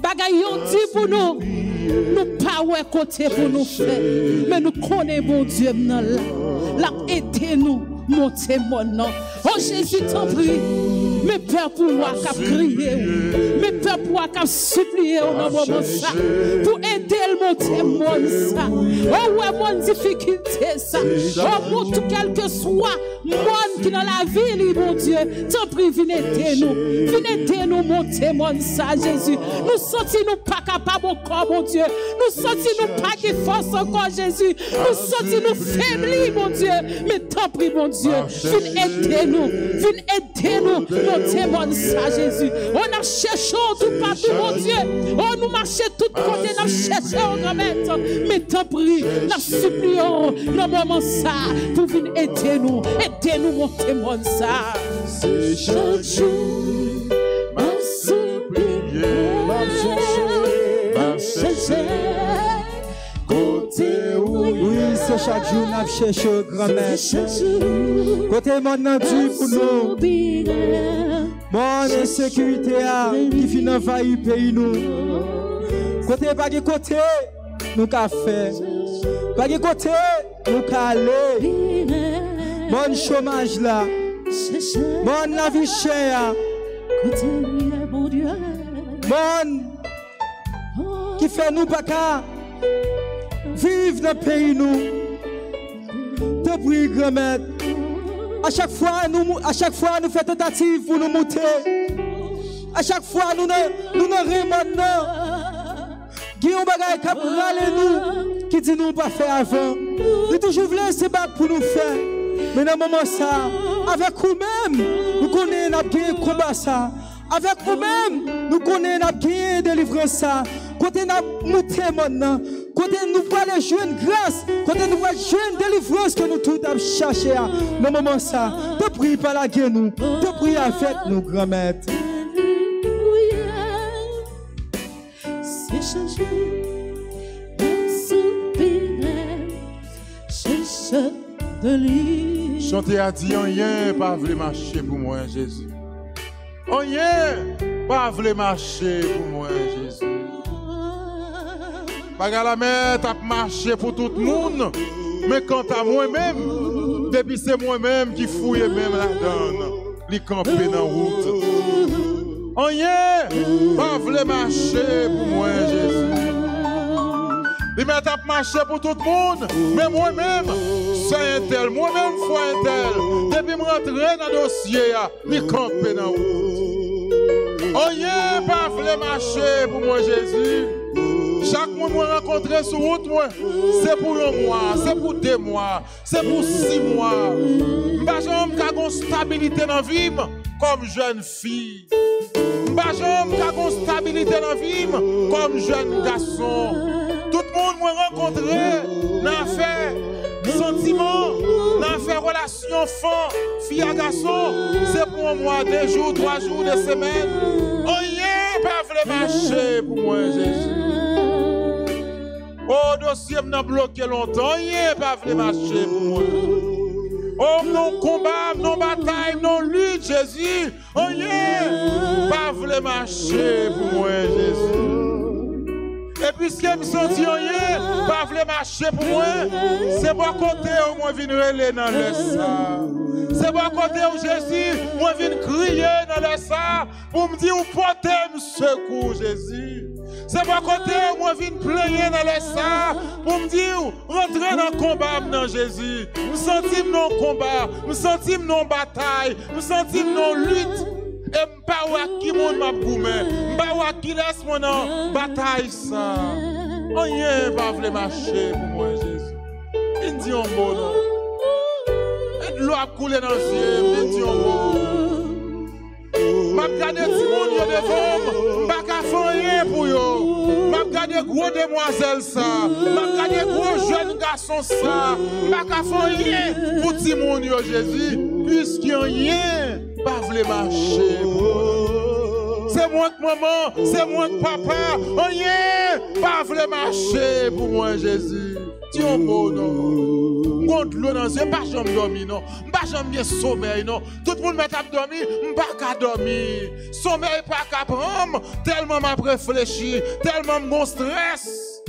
bagaille on dit pour nous, nous pas ouais côté pour nous faire, mais nous connaissons bon Dieu là, la aider nous. Monter mon nom. Oh Jésus, t'en prie. Mes pères pour moi qui crier. Mes pères pour moi qui supplier au moment ça. Pour aider le monter mon ça. Oh ouais, mon difficulté ça. Oh mon tout quel que soit mon qui dans la vie, mon Dieu. T'en prie, viens aider nous. Viens aider nous monter mon ça, Jésus. Nous sentons nous pas capables encore, mon Dieu. Nous sentons nous pas de force encore, Jésus. Nous sentons nous faiblis, mon Dieu. Mais t'en prie, mon Dieu. Viens aider nous, monter mon ça, Jésus. On a cherché tout partout, mon Dieu. On nous marchait tout côté, on a cherché au grand maître. Mais t'en prie, nous supplions dans le moment ça pour venir aider nous monter mon ça. C'est chaque jour, ma supplier, ma chercher. Oui, c'est chaque jour nous cherchons au grand maître. Côté mon Dieu pour nous. Mon insécurité qui finit envahir le pays nous. Côté pas de côté nous qu'a fait. Pas de côté nous qu'a aller. Mon chômage là. Mon la vie chère. Mon qui fait nous pas qu'à vive dans le pays nous. Te prie grand-mère. À chaque fois nous faisons tentative pour nous monter. À chaque fois nous remontons. Guillaume Bagay qui a râlé nous, qui dit nous pas faire avant. Nous toujours voulu se battre pour nous faire. Mais dans le moment ça, avec nous-mêmes, nous connaissons un combat ça. Avec nous-mêmes, nous connaissons un délivrance ça. Côté nous monter maintenant. Côté nous voulons jouer une grâce, côté nous voulons jouer une délivrance que nous tous avons cherché à le moment ça. Te prie par la guerre nous, te prie avec nous grand maître. Chanter a dit rien pas voulu marcher pour moi Jésus. Rien pas voulu marcher pour moi Jésus. Bagalamè t'a marché pour tout le monde, mais quant à moi-même, depuis c'est moi-même qui fouille même la donne, li camper dans route. Rien pas voulu marcher pour moi Jésus. Il m'a marché pour tout le monde, mais moi-même, c'est un tel, moi-même, foi un tel. Depuis me rentrer dans le dossier, il camper dans route. Rien pas voulu marcher pour moi Jésus. Chaque mois que je rencontre sur route, c'est pour un mois, c'est pour 2 mois, c'est pour 6 mois. Je n'ai pas de stabilité dans la vie comme jeune fille. Je n'ai pas de stabilité dans la vie comme jeune garçon. Tout le monde m'a rencontré dans l'affaire sentiment, dans l'affaire relation fille à garçon. C'est pour un mois, 2 jours, 3 jours, 2 semaines. Rien ne peut marcher pour moi, Jésus. Oh, dossier m'a bloqué longtemps, rien pas voulu marcher pour moi. Oh, non combat, non bataille, non lutte, Jésus. Rien pas voulu marcher pour moi, Jésus. Et puisque je me senti rien, pas voulu marcher pour moi, c'est mon côté où moi viens relayer dans le sang. C'est mon côté où Jésus, moi viens crier dans le sang pour me dire où porter me secours, Jésus. C'est mon côté où moi viens pleurer dans le sang pour me dire rentrer dans le combat dans Jésus. Me sentir dans le combat, me sentir dans la bataille, me sentir dans la lutte. Et je ne sais pas qui monde m'a goumé, je ne sais pas qui laisse mon bataille ça. Rien ne va marcher pour moi, Jésus. Il dit un bon nom. Et l'eau a coulé dans les yeux, me dit un mot. M'a regardé tout le monde devant, pas qu'à faire rien pour eux. M'a regardé gros demoiselle ça, m'a regardé gros jeune garçon ça, pas qu'à faire rien pour tout le monde Jésus, puisqu'il n'y a rien, pas voulait marcher. C'est moi que maman, c'est moi que papa, rien, pas voulait marcher pour moi Jésus. Dis un mot non. Contre l'eau dans les yeux, pas jamais dormir non. Pas jamais bien sommeil non. Tout le monde m'a dormir, pas qu'à dormir. Sommeil pas qu'à prendre, tellement m'a réfléchi, tellement mon stress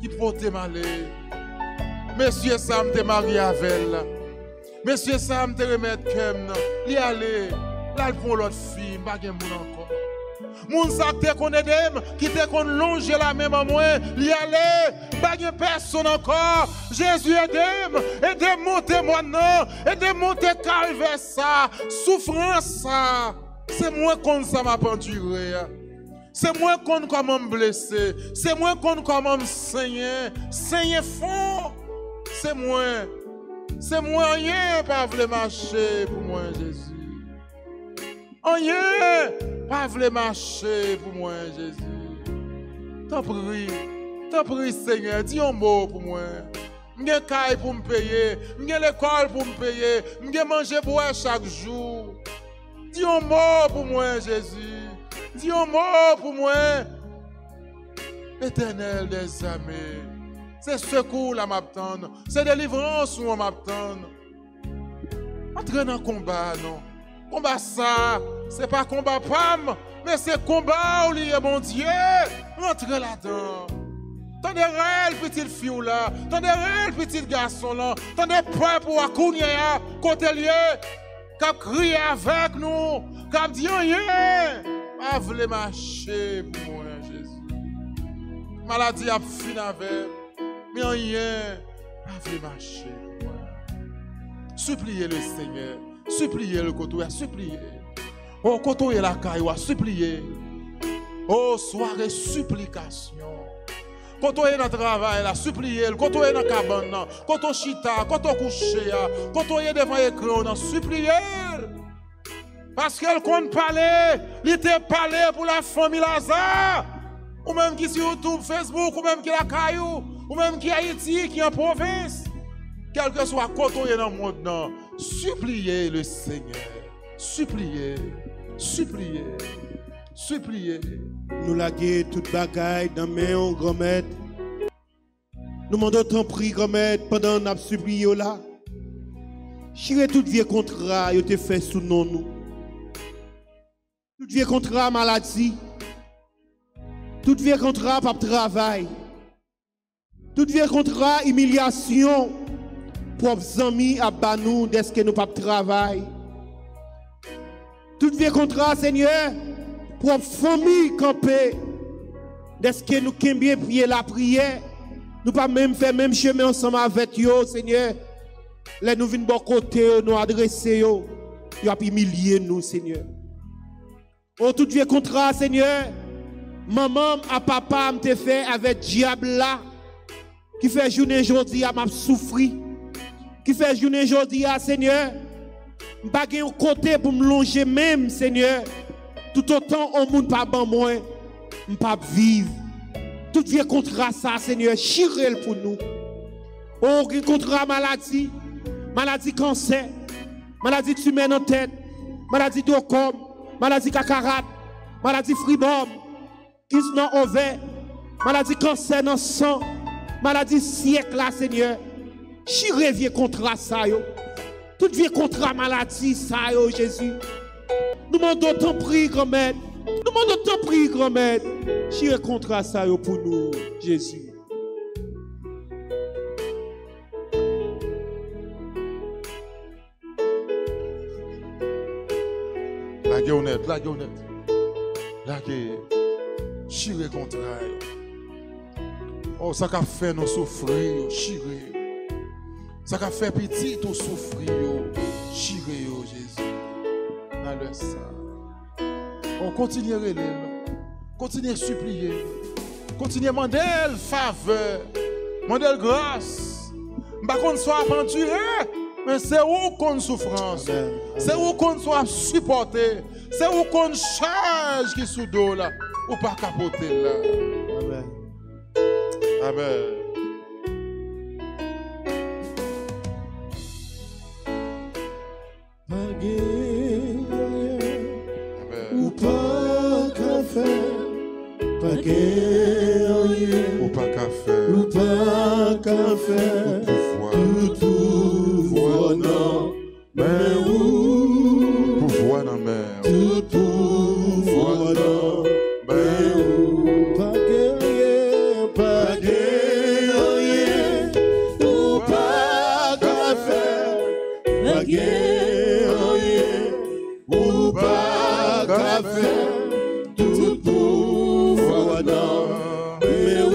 qui peut te maler. Monsieur Sam te marié avec elle. Monsieur Sam te remettre comme il aller, là pour l'autre fille, pas gen moun encore. Moun sa te connaît dem qui te kon longer la même à moi, li aller, pas gen personne encore. Jésus aide monter moi non, aide monter calvaire ça, souffrance ça. C'est moi qu'on ça m'a penduré. C'est moi qu'on comment me blesser, c'est moi qu'on comment me saigner fort. C'est moi rien pas voulait marcher pour moi Jésus. Rien pas voulait marcher pour moi Jésus. T'en prie Seigneur, dis un mot pour moi. M'gen caille pour me payer, m'gen l'école pour me payer, m'gen manger boire chaque jour. Dis un mot pour moi Jésus. Dis un mot pour moi. Éternel des armées. C'est secours là m'attend, c'est délivrance où on m'attend. Entre dans le combat, non. Combat ça, c'est pas combat pam, mais c'est combat où il y a mon Dieu. Entre là-dedans. Tendez réel petite fille là, tendez réel petit garçon là, tendez peur pour Akounia, côté lieu, qui a crié avec nous, qui a dit rien. Pas voulu marcher pour moi, Jésus. Maladie a fini avec. Mais rien, pas voulu marcher. Suppliez le Seigneur, suppliez le côté, suppliez. Oh, côté la caille, suppliez. Oh, soirée supplication. Côté dans le travail, suppliez. Côté dans la cabane, côté chita, côté couché, côté devant l'écran, suppliez. Parce qu'elle compte parler, il te parlé pour la famille Lazare. Ou même qui sur YouTube, Facebook, ou même qui la caillou. Ou même qui est Haïti, qui est en province, quel que soit côté dans le monde, suppliez le Seigneur. Suppliez, suppliez, suppliez. Nous laguer toute bagaille dans main grand maître. Nous demandons ton prix grand maître pendant qu'on a supplié là. Chirez tout vieux contrat, yo te fait sous nom nous. Tout vieux contrat maladie. Tout vieux contrat pas travail. Tout vieux contrat, humiliation, propres amis à banou, dès que nous pas travail. Tout vieux contrat, Seigneur, propre famille campée, dès que nous bien prier la prière, nous pas même faire même chemin ensemble avec yo, Seigneur. Là nous venons bon côté, nous adresser yo, yo a humilier nous, Seigneur. Oh, tout vieux contrat, Seigneur, maman à papa me te fait avec diable là. Qui fait journée aujourd'hui à m'a souffrir, qui fait journée aujourd'hui à Seigneur, m'pas un côté pour me longer même Seigneur, tout autant on monde pas ban moi, m'pas vivre. Tout vieux contrat ça Seigneur, chirel pour nous. Oh, contrat maladie, maladie cancer, maladie tumeur en tête, maladie d'ocom, maladie cacarade, maladie fribom, kyste dans ovaire, maladie cancer dans sang. Maladie siècle là, Seigneur. Chiré vieux contrat ça yo. Tout vieux contrat maladie ça yo, Jésus. Nous demandons ton prix, grand-mère. Nous demandons ton prix, grand-mère. Chiré contrat ça yo pour nous, Jésus. La guerre honnête, la guerre honnête. La guerre. Chiré contrat yo. Oh, ça qu'a fait nous souffrir, chiré. Ça qu'a fait petit nous souffrir, chiré, Jésus. Dans le sang. On continue à relire, continue à supplier, continue à demander faveur, demander grâce. Par contre, soit aventuré, Mais c'est où qu'on souffrance. C'est où qu'on soit supporté. C'est où qu'on charge qui sous dos là. Ou pas capoter là. Amen. Amen. Ou pas qu'à faire, pas Ou pas qu'à faire. ou pas qu'à faire, tout pouvoir non, mais où, Pouvoir dans mer. tout pouvoir non, mais où, pas guerrier, ou pas qu'à faire, pas guerrier, ou pas qu'à faire, tout pouvoir non, mais où,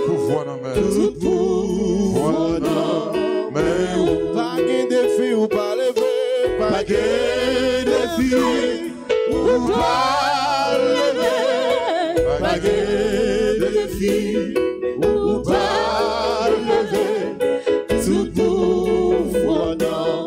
Pouvoir dans mer. tout pouvoir non, mais où, pas de ou pas lever, pas de filles, ou pas lever, pas de filles, ou pas lever, tout pouvoir non,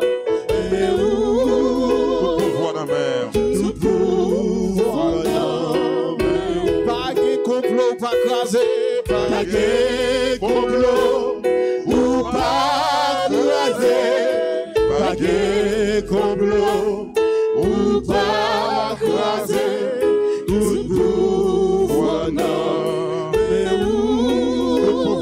mais où, Pouvoir dans mer. tout pouvoir non, mais où, pas de complot, pas crasé, pas de complot, ou pas crasé, pas de complot, ou pas crasé, tout pouvoir non, mais où,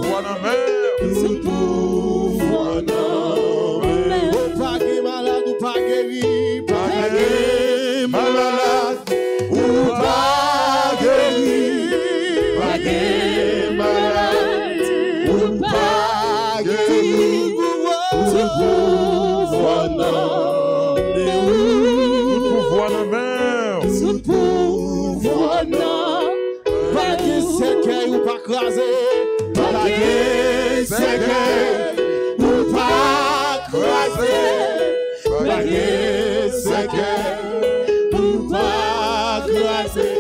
Pouvoir dans mer. tout pouvoir non, mais où, pas de malade, ou pas guéri, pas de malade, ou pas guéri, pas de malade, ou pas guéri, tout pouvoir non, mais où, Pouvoir dans mer. tout pouvoir non, pas de séquelles ou pas crasé, pas de séquelles ou pas crasé, pas de séquelles ou pas crasé,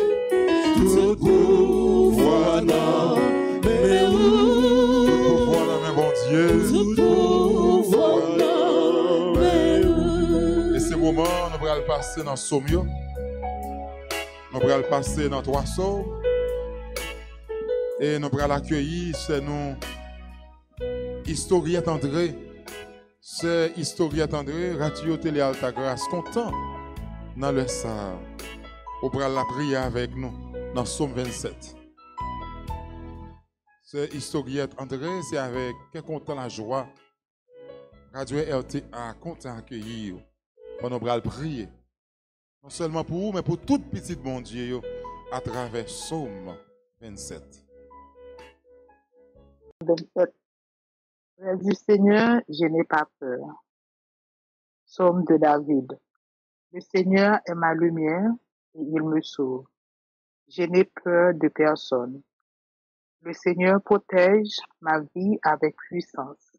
tout pouvoir non, mais où, Pouvoir dans mer, bon Dieu. tout pouvoir non, mais où. Et ces moments, nous allons le passer dans Somio. Nous allons le passer dans Trois Sauves. Et nous allons l'accueillir, c'est nous, Historiette André. C'est Historiette André, Radio Télé Alta Grâce, content dans le ça. Nous allons la prier avec nous dans Somme 27. C'est Historiette André, c'est avec quel content la joie. Radio RTA, content d'accueillir. Nous allons prier. Non seulement pour vous, mais pour toute petite mon Dieu, à travers Somme 27. 27. Frère du Seigneur, je n'ai pas peur. Psaume de David. Le Seigneur est ma lumière et il me sauve. Je n'ai peur de personne. Le Seigneur protège ma vie avec puissance.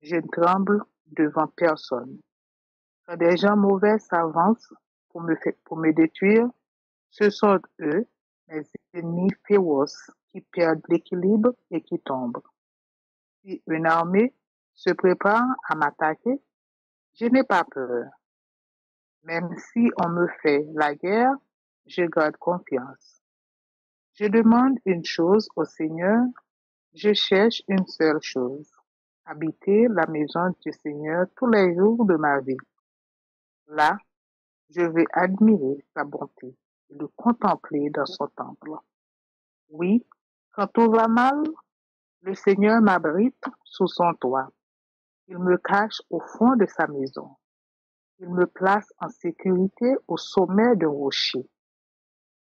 Je ne tremble devant personne. Quand des gens mauvais s'avancent pour me détruire, ce sont eux, mes ennemis féroces, qui perdent l'équilibre et qui tombent. Si une armée se prépare à m'attaquer, je n'ai pas peur. Même si on me fait la guerre, je garde confiance. Je demande une chose au Seigneur, je cherche une seule chose, habiter la maison du Seigneur tous les jours de ma vie. Là, je vais admirer sa bonté et le contempler dans son temple. Oui, quand tout va mal, le Seigneur m'abrite sous son toit. Il me cache au fond de sa maison. Il me place en sécurité au sommet d'un rocher.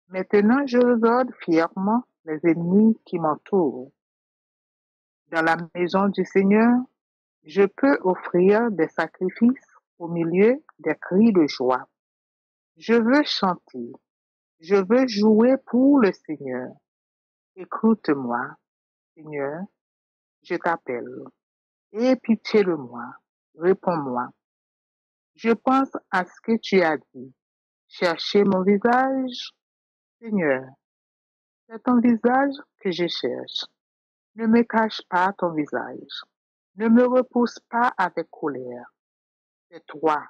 Maintenant, je regarde fièrement les ennemis qui m'entourent. Dans la maison du Seigneur, je peux offrir des sacrifices au milieu des cris de joie. Je veux chanter. Je veux jouer pour le Seigneur. Écoute-moi, Seigneur, je t'appelle. Aie pitié de moi. Réponds-moi. Je pense à ce que tu as dit. Chercher mon visage. Seigneur, c'est ton visage que je cherche. Ne me cache pas ton visage. Ne me repousse pas avec colère. C'est toi,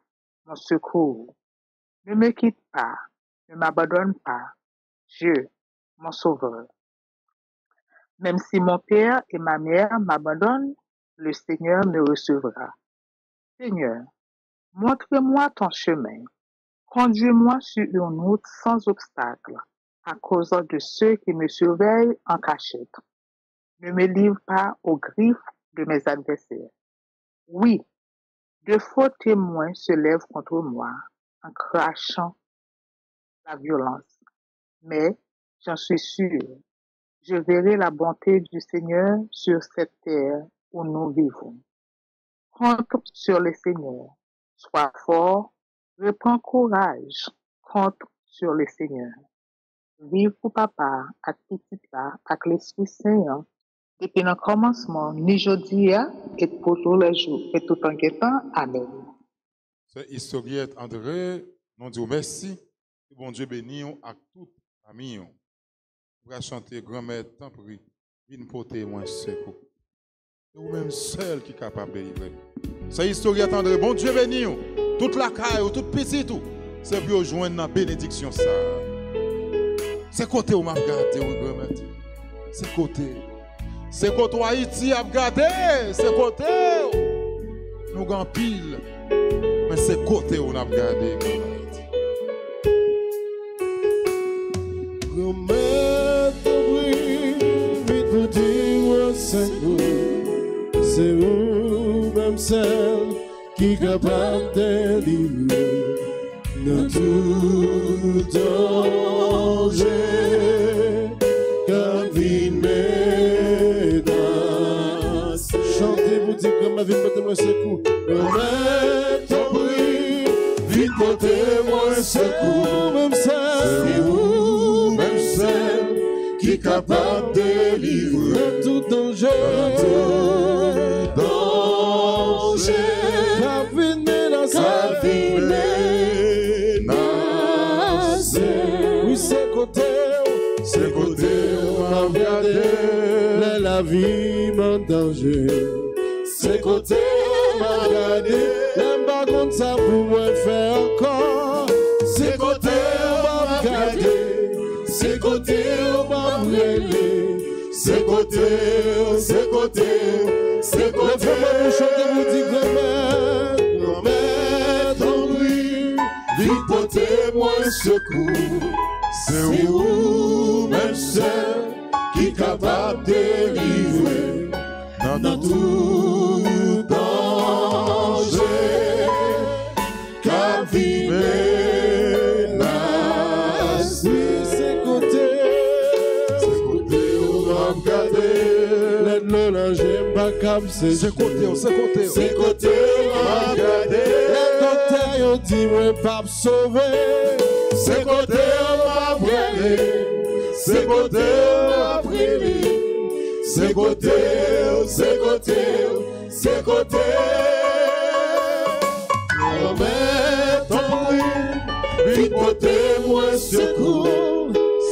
mon secours. Ne me quitte pas, ne m'abandonne pas, Dieu, mon sauveur. Même si mon père et ma mère m'abandonnent, le Seigneur me recevra. Seigneur, montre-moi ton chemin. Conduis-moi sur une route sans obstacle, à cause de ceux qui me surveillent en cachette. Ne me livre pas aux griffes de mes adversaires. Oui, de faux témoins se lèvent contre moi en crachant la violence. Mais j'en suis sûr, je verrai la bonté du Seigneur sur cette terre où nous vivons. Compte sur le Seigneur. Sois fort, reprends courage. Compte sur le Seigneur. Vive pour papa, à petit là, avec l'Esprit Saint, depuis le commencement, ni jeudi, et pour tous les jours, et tout en guettant. Amen. C'est historiette André, nous disons merci. Bon Dieu béni à toute famille. On va chanter grand-mère, tant pis, viens porter moins secours. Ou même seul qui est capable de livrer. C'est historiette André, bon Dieu béni, toute la caille, toute petite, c'est pour joindre la bénédiction ça. C'est côté où m'a regardé, grand-mère. C'est côté. C'est côté où Haïti a regardé, c'est côté où nous avons pile. Mais c'est côté où on a regardé. C'est vous même celle qui est capable de délivrer dans tout danger. Quand vient menace, chantez vous dites comme ma vie portez-moi secours. Remets ton prix, vite portez-moi secours. Même celle, c'est vous même celle qui est capable de délivrer tout danger. Oui, c'est côté où m'a regardé, la vie m'en danger. C'est côté où m'a regardé, l'aime pas comme ça pour moi faire encore. C'est côté où m'a regardé, c'est côté où m'a brûlé. C'est côté, c'est côté, c'est côté. Le chanter vous dit grand-mère, ton bruit, vite portez-moi secours. C'est où même celle qui est capable de délivrer dans tout danger. Car vie menace, c'est côté où on va regarder. Le linge pas comme c'est côté où on va regarder. Les docteurs ont dit moi pas me sauver. C'est côté où on va brûler. C'est côté où on va brûler. C'est côté, c'est côté, c'est côté. Remets ton prix, vite portez-moi secours.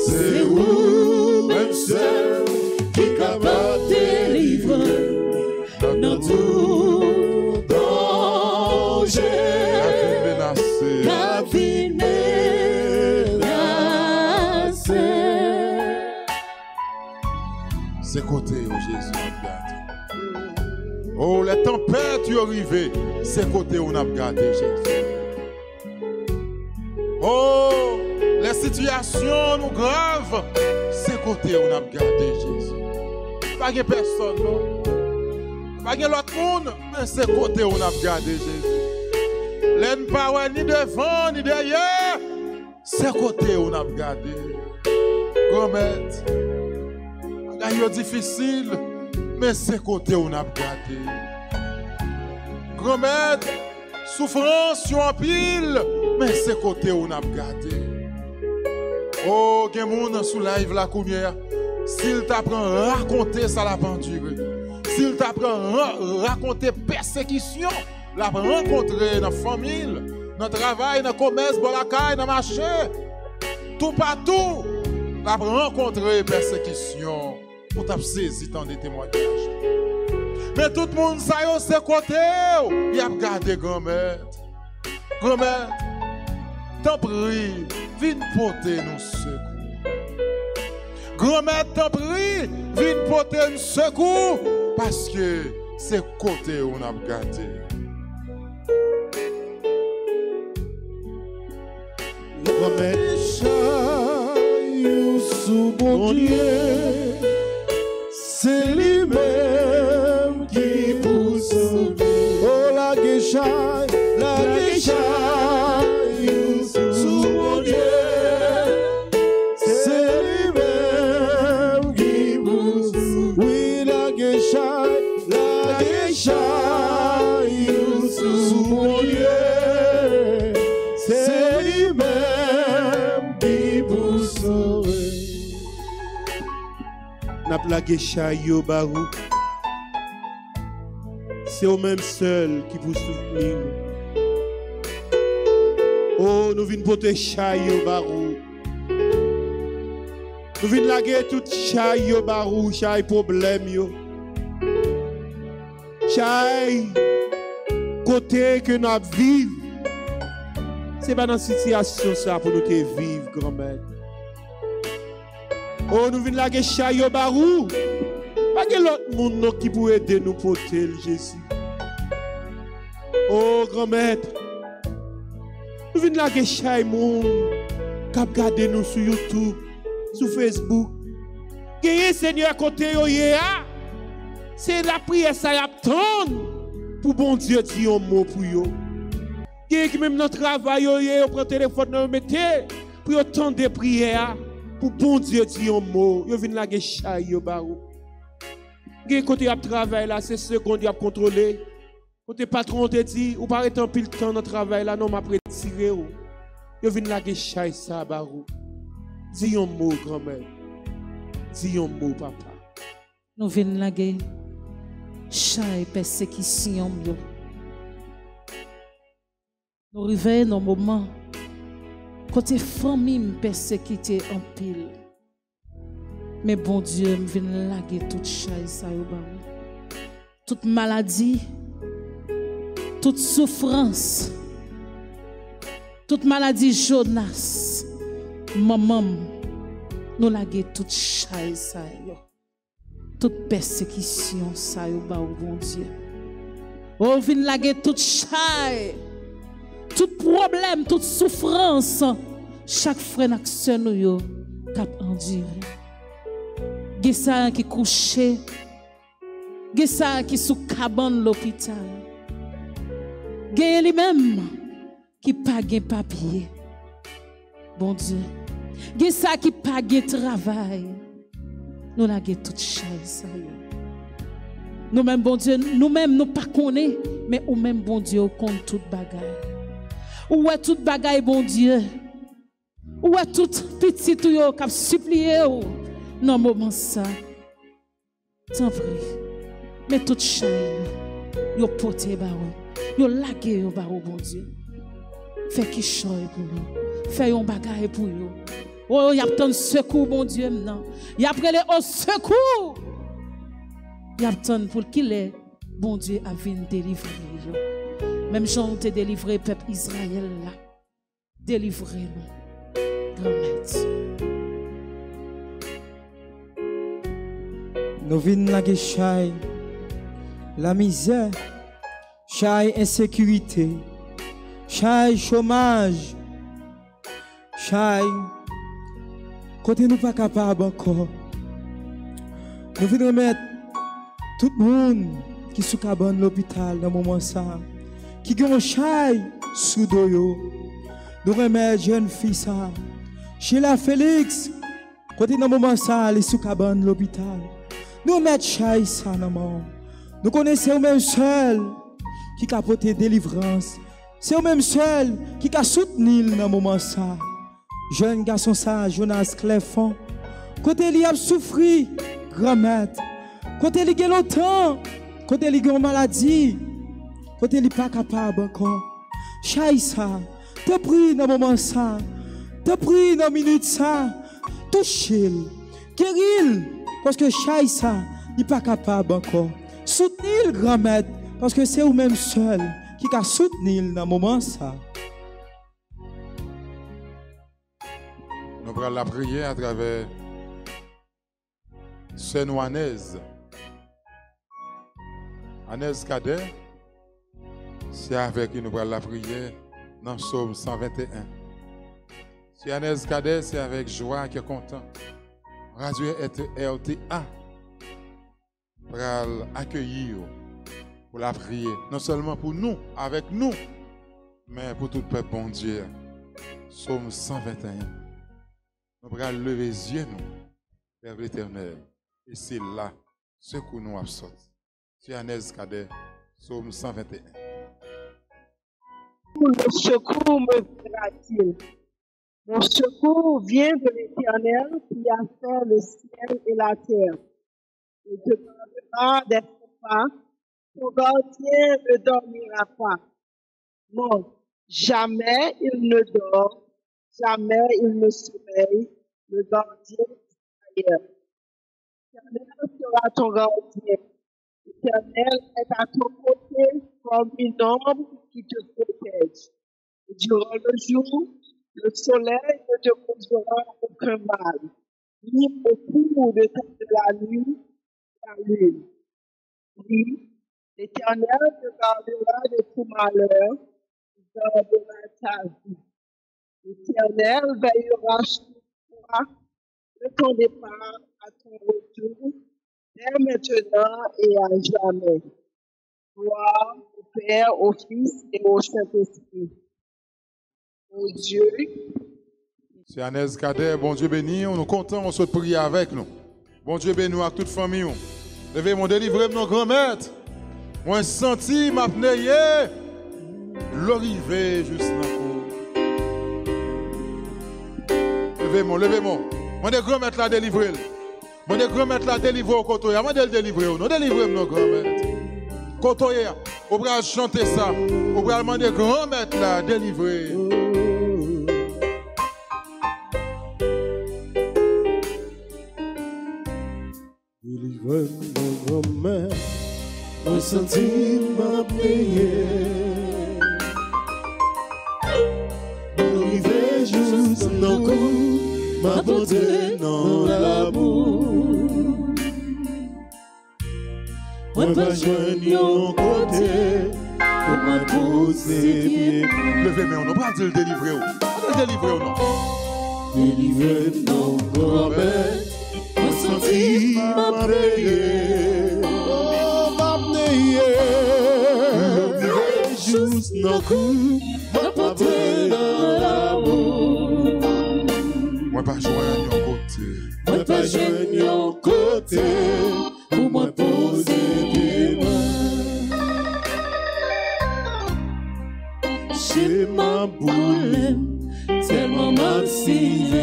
C'est où même seul qui est capable de délivrer dans tout danger. La vie menacée. C'est côté où Jésus a gardé. Oh, les tempêtes sont arrivées. C'est côté où on a gardé Jésus. Oh, les situations nous graves. C'est côté où on a gardé Jésus. Pas de personne, non. Pas de l'autre monde, mais c'est côté où on a gardé Jésus. Les pas ni devant ni derrière. C'est côté où on a gardé. Comète. C'est difficile, mais c'est côté où on a gardé. Grand-mère, souffrance sur un pile, mais c'est côté où on a gardé. Oh, il y a des gens sous live la coumière. S'il t'apprend à raconter ça, la pendule. S'il t'apprend à raconter persécution, la rencontrer dans la famille, dans le travail, dans le commerce, dans la caille, dans le marché, tout partout, la rencontrer persécution. Pour t'avoir saisi tant de témoignages. Mais tout le monde, ça y est, c'est côté. Il a regardé grand-mère. Grand-mère, t'en prie, viens porter nous secours. Grand-mère, t'en prie, viens porter nous secours. Parce que c'est côté où on a regardé. Grand-mère, chaille sous mon Dieu, c'est lui-même qui pousse. Oh la guéchaille sous mon Dieu, c'est lui-même qui pousse. Oui la guéchaille sous mon Dieu, c'est lui-même qui pousse. N'a plagué chayo barou. C'est au même seul qui vous soutenir. Oh, nous venons porter chayo barou. Nous venons laguer tout chayo barou, chay problème yo. Chay côté que nous vivons. C'est pas dans cette situation ça pour nous te vivre, grand-mère. Oh, nous venons laguer chayo barou. Pas que l'autre monde qui peut aider nous porter Jésus. Oh, grand-mère. Nous venons laguer chayo monde qui regarde nous sur YouTube, sur Facebook. Gagnez Seigneur à côté yo ya. C'est la prière ça y attend pour bon Dieu dire un mot pour yo. Gagnez qui même notre travail yo on prend téléphone nous mettez pour attendre des prières pour bon Dieu dire un mot. Yo vinn laguer chayo barou. Gagnez côté à travail là c'est seconde à contrôler. Côté patron te dit ou pas être pile temps dans travail là non m'a retiré ou. Yo vinn laguer chayo ça barou. Dis un mot grand-mère. Dis un mot papa. Nous venons laguer chaque persécution. Nous arrivons dans un moment côté famille me persécuté en pile. Mais bon Dieu me vient laguer toute chaque ça yo ba. Toute maladie, toute souffrance, toute maladie Jonas. Maman, nous laguer toute chaque ça yo. Toute persécution, ça y ba au bon Dieu. Oh, vin laguer toute chaille, tout problème, toute souffrance, chaque frère et sœur nous yo cap enduré. Gè ça qui couché, gè ça qui sous cabane l'hôpital. Gè lui-même qui pas gen papier. Bon Dieu. Gè ça qui pas gen travail. Nous laguer toute chaise. Nous-mêmes, bon Dieu, nous-mêmes, nous pas connaissons, mais ou même, bon Dieu, compte toute bagaille. Ou est toute bagaille, bon Dieu. Ou est toute petite ou qui a supplié dans le moment ça. T'en prie. Mais toute chaise, yo porté barou. Yo lagué yo barou, bon Dieu. Fais qui choy pour nous. Fais yon bagaille pour nous. Oh, il y a tant de secours, mon Dieu, non. Il y a prêlé au secours. Il y a tant pour qu'il est, bon Dieu, a venir délivrer. Même Jean te délivré, peuple Israël, là. Délivrez-nous. Grand-mère. Nous venons la chaille, la misère, chaille insécurité, chaille chômage, chaille. Côté nous pas capable encore. Nous voulons remettre tout le monde qui sous cabane l'hôpital dans le moment ça, qui a un chaille sous doyo. Nous remettre jeune fille ça. Sheila Félix, côté dans le moment ça, elle est sous cabane l'hôpital. Nous remettre chaille ça dans le monde. Nous connaissons même seul qui a apporté délivrance. C'est le même seul qui a soutenu dans le moment ça. Jeune garçon ça, Jonas Clefon, côté il a souffri, grand-mère, côté il a longtemps, côté il a une maladie, côté il n'est pas capable encore. Chaï ça, te prie dans le moment ça, te prie dans la minute ça, touche-le, guéris-le, parce que chaï ça, il n'est pas capable encore. Soutenir le grand maître, parce que c'est vous-même seul qui a soutenu dans le moment ça. Nous prenons la prière à travers Sœur Anès. Anès Cadet, c'est avec lui nous prenons la prière dans Psaume 121. Si Anès Cadet, c'est avec joie qui est content. Radio RTA pour accueillir, pour la prière, non seulement pour nous, avec nous, mais pour tout le peuple bon Dieu. Psaume 121. Nous allons lever les yeux nous, vers l'Éternel. Et c'est là ce que nous avons sorti. C'est Anès Cadet, Psaume 121. Le secours me viendra-t-il? Mon secours vient de l'Éternel qui a fait le ciel et la terre. Il te donnera des repas, ton gardien ne dormira pas. Non, jamais il ne dort, jamais il ne sommeille, le gardien d'Israël. L'Éternel sera ton gardien. L'Éternel est à ton côté comme une ombre qui te protège. Et durant le jour, le soleil ne te causera aucun mal, ni au cours de la nuit, la lune. Oui, l'Éternel te gardera de tout malheur, il gardera ta vie. L'Éternel veillera sur toi de ton départ à ton retour, dès maintenant et à jamais. Gloire au Père, au Fils et au Saint-Esprit. Ô Dieu. C'est Anès Cadet, bon Dieu béni, nous comptons, on se prie avec nous. Bon Dieu béni à toute famille. Levez mon délivré, mon grand maître. Moi senti ma pneye, l'orivé juste dans le cours. Levez-moi. Mon grand maître l'a délivré. Mon grand maître l'a délivré au côté. Moi de le délivrer, nous délivrer mon grand maître. Côté, on va chanter ça. On va demander grand maître l'a délivré. Délivre mon grand-mère, mon sentiment payé. Arrivé juste dans le coup, ma portée dans l'amour. Moi, pas joindre mon côté, pour me poser pied. Levez-moi, on va dire le délivrer. On va délivrer ou non? Délivre mon grand-mère. Senti m'a payé, oh m'a payé, juste dans le coup, m'a porté dans l'amour. Moi pas joindre mon côté, moi pas joindre mon côté, pour moi poser pied j'ai ma boule, tellement massive.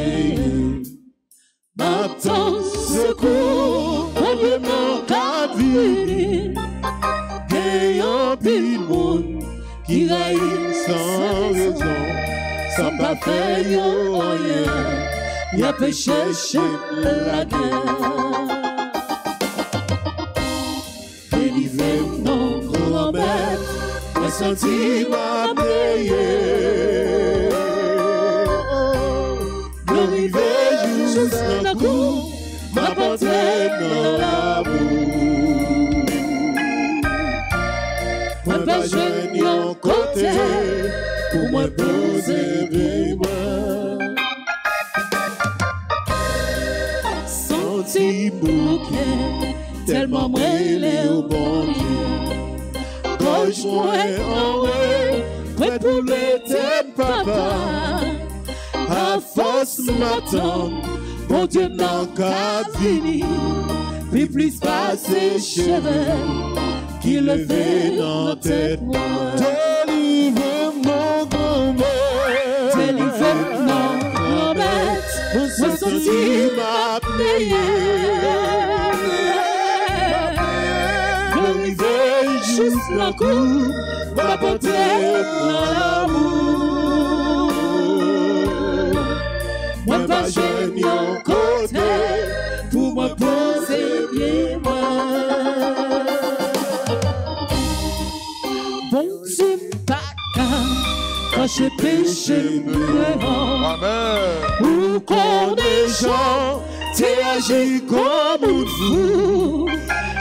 M'attends secours, complètement ta vie. Et un pile monde qui raille sans raison, sans pas faire rien, y'a péché chez la guerre. Délivrez mon grand-mère, moi senti m'a payé. L'arrivée juste d'un coup, m'a porté dans l'amour. Moi pas joindre mon côté, pour moi poser des mains. Senti bouquet, tellement mêlé au bon Dieu. Gauche-moi en haut, prêt pour l'éternel papa. À force m'attend, mon Dieu n'a qu'à venir, puis plus passer cheveux, qui le fait dans tête moi. Délivre mon grand-mère, délivre mon grand-mère, mon senti m'a payé. L'arrivée juste d'un coup, m'a porté dans l'amour. Moi pas jeune mon côté, pour me poser bien moi. bon Dieu pas quand j'ai péché devant. Amen. Ou qu'on des gens t'es agi comme un fou,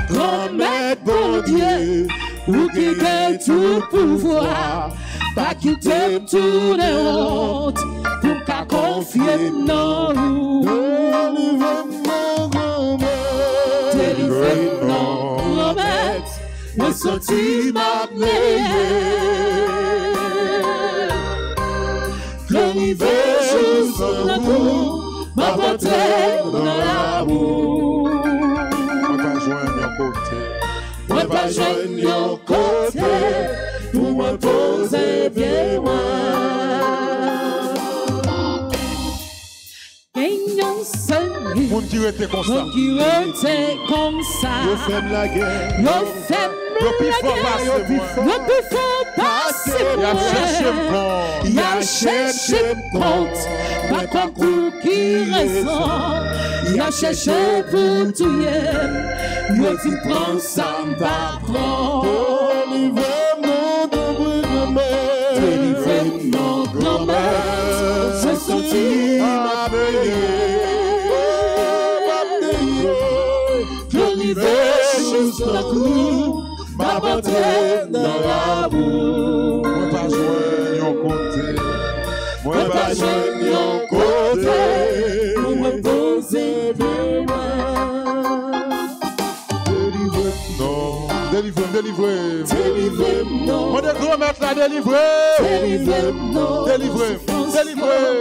comme maître bon Dieu, ou qui gagne tout pouvoir, pas qui t'aime tout les hontes, pour qu'à confier dans nous. Délivre-moi, grand-mère, me sentis m'amener. Glorifier juste l'amour, ma portée dans l'amour. Moi pas joindre un côté, Pour me poser bien moi. Gagnons seul, Moun qui était comme ça. mon qui était comme ça. Je fais la guerre. Yo fait Le plus fort passe moi. le plus fort passe Il a cherché moi. Il a cherché compte, pas comme tout qui raison. Il a cherché pour tout hier. Yo dit prends ça va prendre. Délivre-moi, grand-mère, je sentis Glorifier juste l'amour, ma portée dans l'amour. Moi pas joindre un côté. Moi pas joindre un côté. Pour me poser des Délivre-moi. Délivre-moi, Moi de gros maître la délivrer. délivre-moi,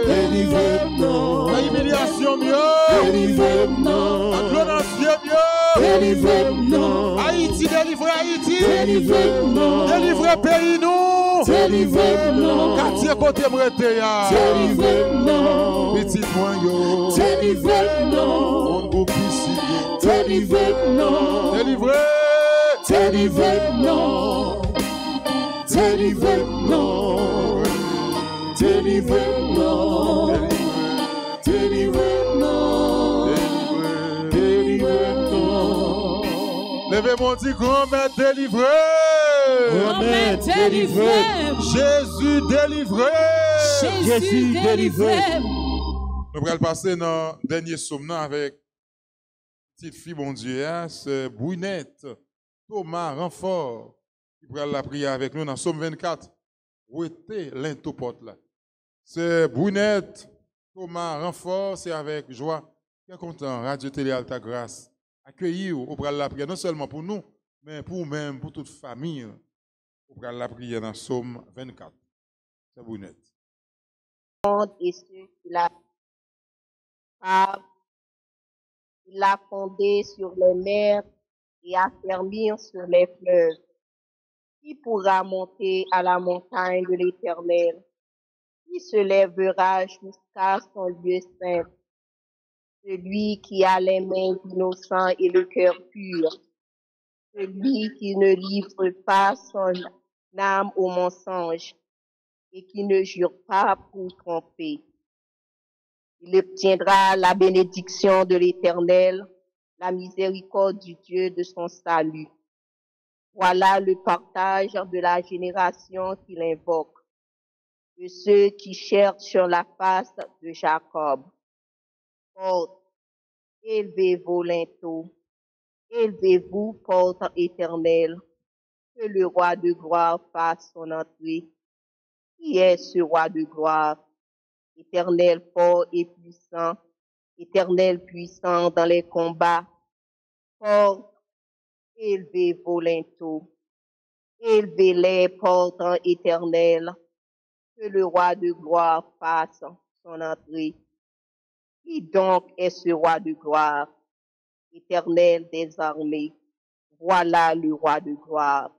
Délivre-moi. La humiliation mieux. délivre-moi, La glorifier mieux. délivre-moi, Haïti, délivrer Haïti. délivre-moi, Délivrer pays nous. délivre-moi, Quartier côté m'rete ya. délivre-moi, Petit point yo. délivre-moi, On groupe ici. délivre-moi, Délivrer. délivre-moi, délivre-moi, délivre-moi, délivre-moi, délivre-moi. Levez mon dit grand-mère délivré. Grand-mère délivré, Jésus délivré. Jésus délivré. Nous allons passer dans le dernier psaume avec petite fille, bon Dieu, c'est Brunette Thomas Renfort qui prend la prière avec nous dans psaume 24. Où était l'intopote là? C'est Brunette Thomas Renfort, c'est avec joie. Très content, Radio Télé Alta Grâce, accueillir au prendre la prière, non seulement pour nous, mais pour nous-mêmes, pour toute famille, au prendre la prière dans psaume 24. C'est Brunette. Et ceux qui l'a il l'a fondé sur les mers et affermi sur les fleuves. Qui pourra monter à la montagne de l'Éternel? Qui se lèvera jusqu'à son lieu saint? Celui qui a les mains innocentes et le cœur pur. Celui qui ne livre pas son âme au mensonge et qui ne jure pas pour tromper. Il obtiendra la bénédiction de l'Éternel, la miséricorde du Dieu de son salut. Voilà le partage de la génération qu'il invoque, de ceux qui cherchent sur la face de Jacob. Porte, élevez vos linteaux, élevez-vous, porte éternelle, que le roi de gloire fasse son entrée. Qui est ce roi de gloire? Éternel fort et puissant, Éternel puissant dans les combats. Porte, élevez vos linteaux, élevez-les, portes éternelles, que le roi de gloire fasse son entrée. Qui donc est ce roi de gloire? Éternel des armées, voilà le roi de gloire.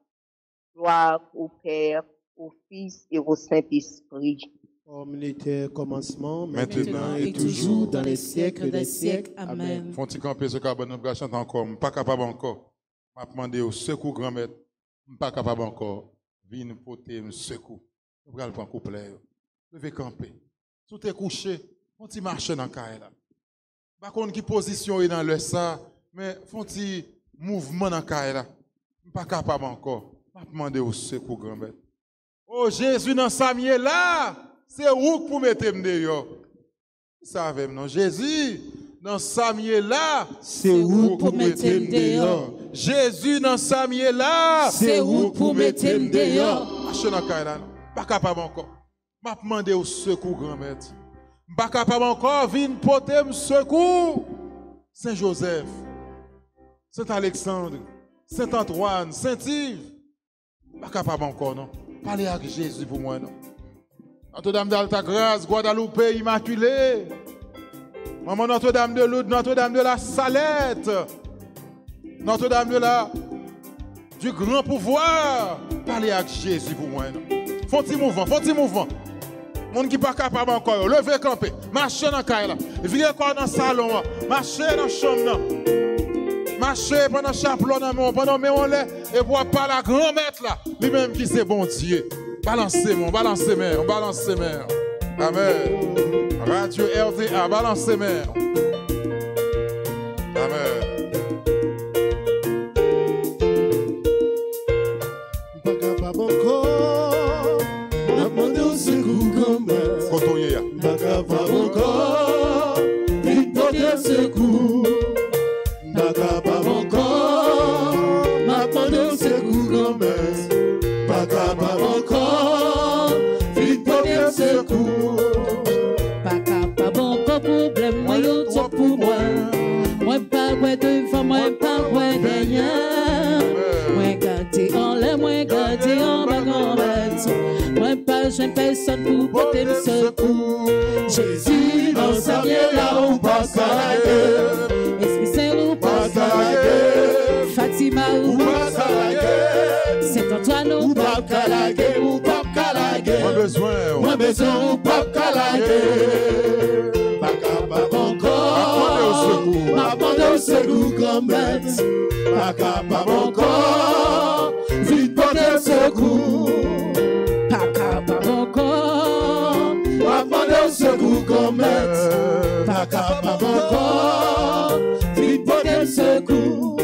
Gloire au Père, au Fils et au Saint-Esprit. Comme il était au commencement, Maintenant et toujours dans les siècles des siècles. Amen. Font-ils camper ce cabane, nous allons chanter encore, pas capable encore. Je vais demander au secours grand-mère, pas capable encore. Viens porter un secours. Nous allons prendre un couplet. Levez camper. Tout est couché, font-ils marcher dans le carré là. Par contre, qui position est dans le ça, mais font-ils mouvement dans le carré là. Pas capable encore. Je demande au secours, grand-mère. Oh Jésus, dans sa mienne là, c'est où pour mettre dehors? Savez non, Jésus, dans sa mienne là, c'est où pour mettre dehors? Jésus, dans sa mienne là, c'est où pour mettre dehors? Je ne pas capable encore. Je demande au secours, grand-mère. Je ne pas capable encore, venir porter secours. Saint-Joseph, Saint-Alexandre, Saint-Antoine, Saint-Yves. Pas capable encore, non? Parlez avec Jésus pour moi, non? Notre-Dame d'Altagrace, Guadalupe, Immaculée. Maman Notre-Dame de Lourdes, Notre-Dame de la Salette. Notre-Dame du grand pouvoir. Parlez avec Jésus pour moi, non? Font-ils mouvement, font-ils mouvement. Mon qui pas capable encore, levez camper, marchez dans la caille, venez encore dans le salon, marchez dans la chambre. Marchez pendant chapeau pendant mes olé et pour pas la grand-mère là, lui-même qui c'est bon Dieu. Balancez mon, balancez mère, balancez mère. Amen. Radio RTA, balancez mère. Amen. Pas capable encore, demandez au secours grand-mère. Kotoye. Pas capable encore, vite porter secours. Pas capable encore, m'attendez au secours grand-mère. Pas capable encore, vite porter secours. Pas capable encore, problème, moi yo trop pour moi. Moi pas ouais devant, moi pas ouais derrière. Moi gardé en l'air, moi gardé en bas grand-mère. Moi pas jeune personne pour porter le secours. Jésus dans sa vie là où pas s'arrêter. Esprit Saint ou pas s'arrêter. Fatima ou pas s'arrêter. Saint-Antoine ou pas s'arrêter. Ou pas s'arrêter. Moi besoin ou pas s'arrêter. Pas capable encore. M'attendez au secours grand-mère. Pas capable encore. Vite porter secours. pas capable encore. M'attendez au secours grand-mère. Pas capable encore. Vite porter secours.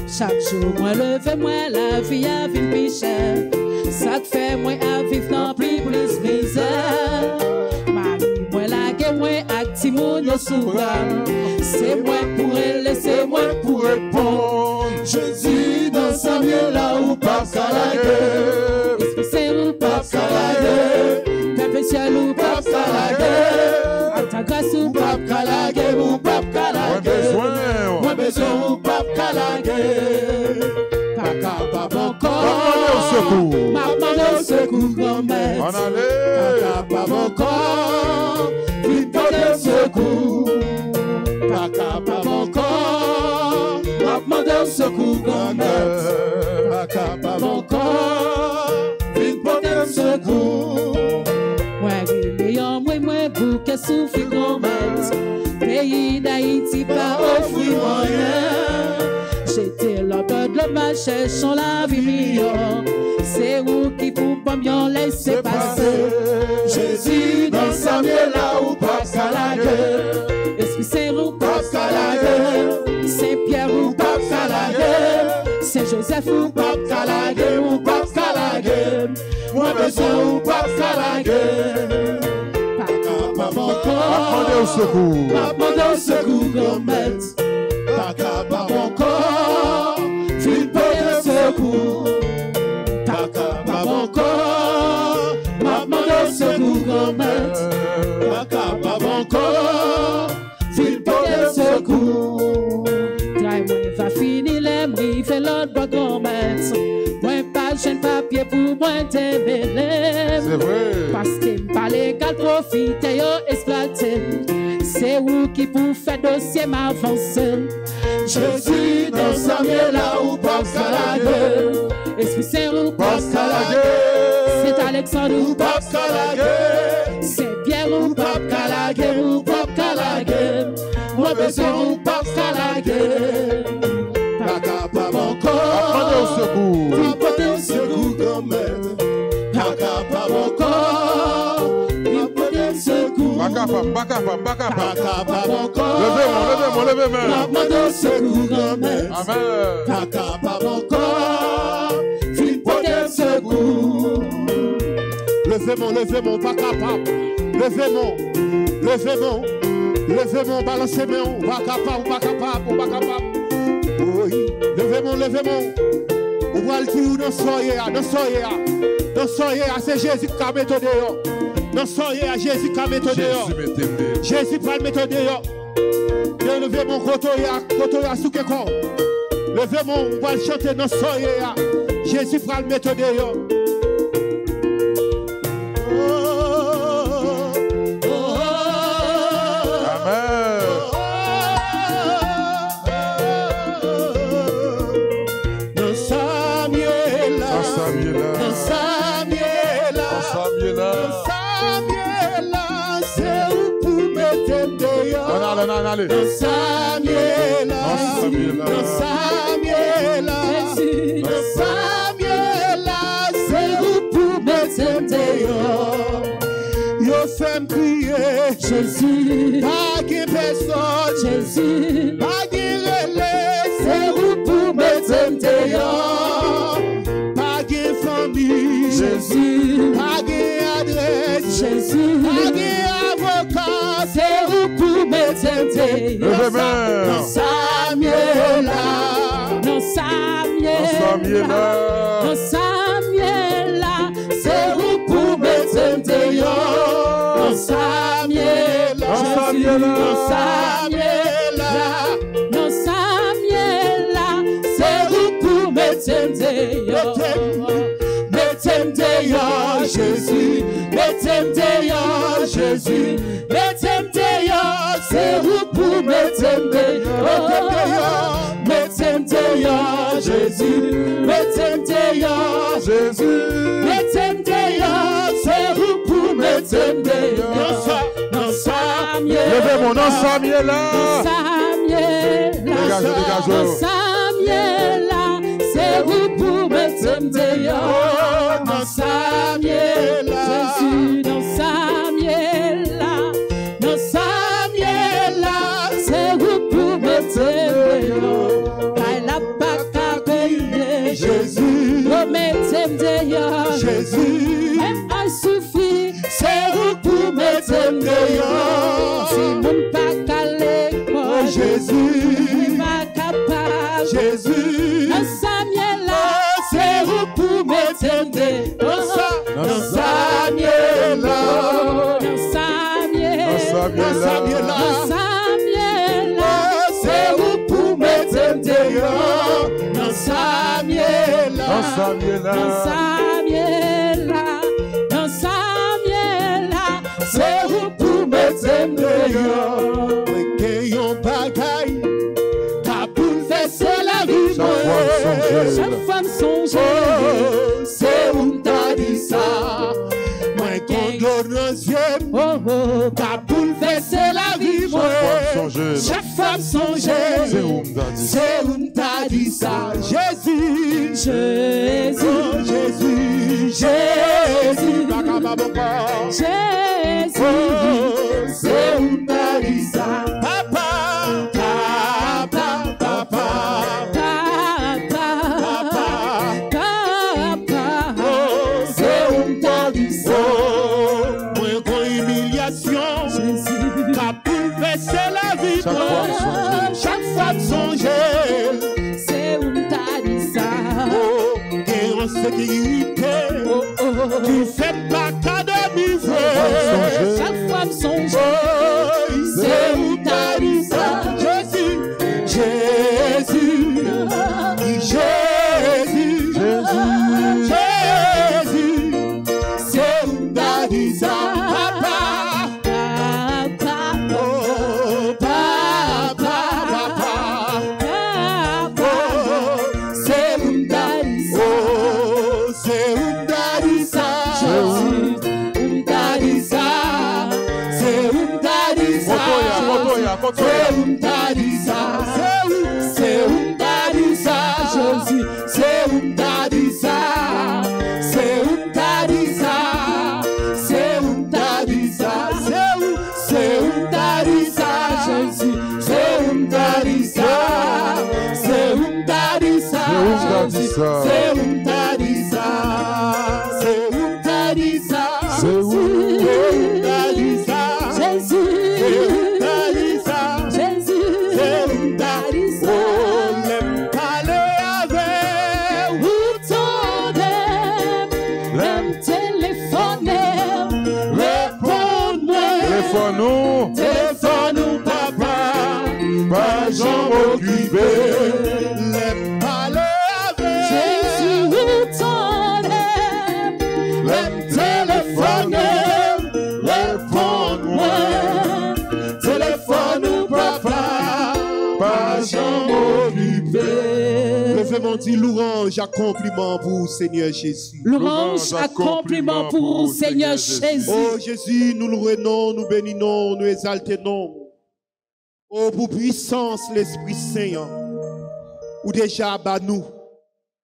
Chaque jour, moi levé, moi la vie a vu plus cher. Ça te fait moi à vivre dans plus misère. Marie, moi la guerre, moi active mon souverain. C'est moi pour elle, c'est moi pour répondre. Jésus dans sa vie là où pas s'arrêter. Esprit Saint ou pas s'arrêter. Père ciel ou pas s'arrêter. À ta grâce ou pas s'arrêter. Ou pas s'arrêter. Moi besoin ou pas s'arrêter. Pas capable encore. M'attendez au secours grand-mère. Pas capable encore. Vite porter secours. Pas capable encore. M'attendez au secours grand-mère. Pas capable encore. Vite porter secours. Moi bouquet souffle grand-mère. Pays d'Haïti pas offrir rien. J'étais là bas de ma cherchant la vie meilleure. C'est où qui pour pas bien laisser passer. Jésus dans sa vie là où pas s'arrêter. Esprit Saint ou pas s'arrêter. Saint-Pierre ou pas s'arrêter. Saint-Joseph ou pas s'arrêter. Ou pas s'arrêter. Moi besoin ou pas s'arrêter. M'attendez au secours. M'attendez au secours grand-mère. Pas capable encore. Vite porter secours. Pas capable encore. M'attendez au secours grand-mère. Pas capable encore. Vite porter secours. Moi va finir les bris, fait l'autre bois grand-mère. Moi pas jeune papier pour moi t'aimer. C'est vrai. Parce que pas légal profiter yo exploiter. C'est où qui pour faire dossier m'avancer. Jésus dans sa vie là où pas s'arrêter. Esprit Saint ou pas s'arrêter. C'est Alexandre ou pas s'arrêter. C'est Pierre ou pas s'arrêter. Ou pas s'arrêter. Moi besoin ou pas s'arrêter. Pas capable encore. M'attendez au secours. M'attendez au secours grand-mère. Pas capable encore. M'attendez au secours. Pas capable, pas capable, pas capable. Pas capable encore. Levez-moi. M'attendez au secours grand-mère. Amen. Pas capable encore. Vite levez-moi, pas capable. Levez-moi, balancez-moi, pas capable. Oui, levez-moi. On va le dire dans soyez, c'est Jésus qui a mis dehors. Dans soyez, Jésus qui a mis dehors. Jésus va le mettre dehors. Levez-moi, kotoya, sous que quoi. Levez-moi, on va le chanter dans soyez. Jésus va le mettre dehors. Allez. Dans Samuela, c'est où pour mettre dehors. Yo fait crier Jésus, pas de personne, Jésus, pas de relais, c'est où pour mettre dehors. Pas de famille, Jésus, pas d'adresse, Jésus, pas d'avocat, c'est où pour mettre dehors. Dans Samuela, c'est où pour mettre dehors. Dans Samuela, c'est où pour mettre dehors. Mettez dehors, Jésus, mettez dehors, Jésus, mettez dehors, c'est où pour mettre dehors. Mettez dehors, Jésus, mettez dehors, Jésus, mettez dehors, c'est où pour mettre dehors. Dans Samuel, levez-moi, dans Samuel, c'est où pour mettre dehors. Dans Samuel, Jésus, dans Samuel, c'est où pour mettre dehors. Elle a pas qu'à payer, Jésus, mettez dehors, Jésus, même à suffit, c'est où pour mettre dehors. Si mon pas qu'à l'école, Jésus, pas capable, Jésus, dans Samuel, c'est où pour mettre dehors. Dans Samuel, c'est où pour mettre dehors. Dans Samuel, c'est où pour mettre dehors. Qu'il y a un bagaille qui bouleversé la vie. Chaque femme songe, c'est où t'as dit ça. Moi qu'on donne un yeux, qui bouleversé la vie. Chaque femme songe, c'est où t'as dit ça. Jésus, c'est où t'as dit ça. Papa, c'est où t'as dit ça. Moi qu'on humiliation, t'as bouleversé la vie. Chaque fois songer, c'est où t'as dit ça. Et en sécurité, tu fais pas cas de vivre. Chaque fois songer, c'est où t'as dit ça. Jésus, c'est où t'as dit ça. C'est où t'as dit ça, c'est où t'as dit ça, Jésus, c'est où t'as dit ça, c'est où t'as dit ça, c'est où t'as dit ça, c'est où t'as dit ça, Jésus, c'est où t'as dit ça, c'est où t'as dit ça, c'est où t'as dit ça, c'est où t'as dit ça, c'est on dit louange, accompliment pour vous, Seigneur Jésus. Louange, accompliment pour vous, Seigneur Jésus. Oh Jésus, nous le renons, nous bénissons, nous exaltons. Oh, pour puissance, l'Esprit Saint, ou déjà bah nous.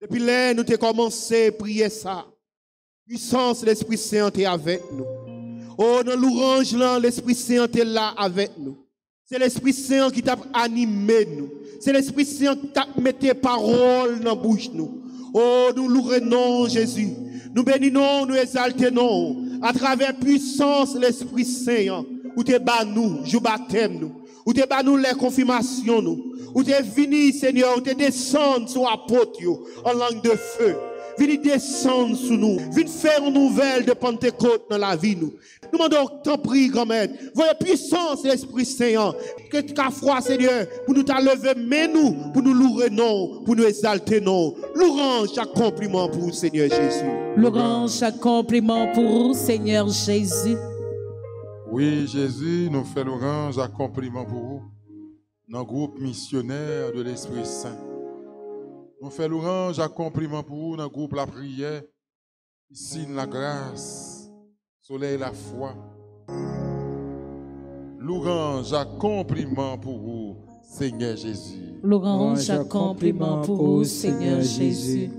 Depuis là, nous avons commencé à prier ça. Puissance, l'Esprit Saint est avec nous. Oh, dans l'orange, l'Esprit Saint est là avec nous. C'est l'Esprit Saint qui t'a animé nous. C'est l'Esprit Saint qui t'a mis tes paroles dans la bouche nous. Oh, nous louons Jésus. Nous bénissons, nous exaltons à travers puissance l'Esprit Saint. Où t'es bas nous, je baptême nous. Où t'es bas nous les confirmations nous. Où t'es venu Seigneur, où t'es descendu sur apôtre en langue de feu. Venez descendre sur nous. Venez faire une nouvelle de Pentecôte dans la vie nous. Nous demandons t'en prie, grand-mère. Voyez puissance l'Esprit Saint. Que tu as froid, Seigneur, pour nous t'enlever, mais nous, pour nous louer non, pour nous exalter non. Louange, chaque compliment pour vous, Seigneur Jésus. Louange, chaque compliment pour vous, Seigneur Jésus. Oui, Jésus, nous faisons louange, accompliment pour vous. Dans le groupe missionnaire de l'Esprit Saint. Nous faisons louange, accompliment pour vous dans le groupe La Prière, ici la grâce, soleil la foi. Louange, accompliment pour vous, Seigneur Jésus. Louange, accompliment pour vous, Seigneur Jésus.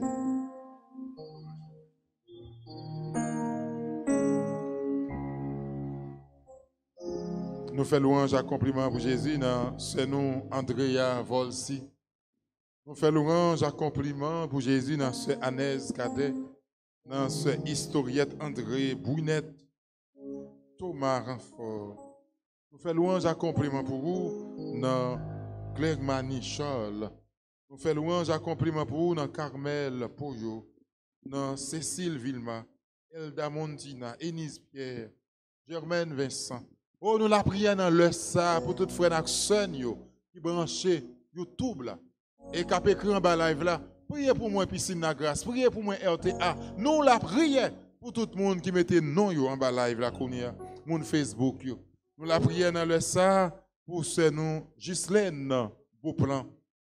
Nous faisons louange, accompliment pour Jésus dans ce nom Andrea Volsi. Nous faisons louange, accompliment pour Jésus dans ce Anès Cadet, dans ce historiette André Bounette, Thomas Renfort. Nous faisons louange, accompliment pour vous dans Claire Manichol. Nous faisons louange, accompliment pour vous dans Carmel Poyo, dans Cécile Vilma, Elda Montina, Enise Pierre, Germaine Vincent. Oh, nous la prions dans le ça pour toutes frères et sœurs qui branchent YouTube là. Et qui a écrit en bas live là, priez pour moi piscine la grâce, priez pour moi RTA. Nous la prions pour tout le monde qui mettait non yo en bas live là connait, mon Facebook yo. Nous la prions dans le ça pour ce nous Ghislaine Beauplan.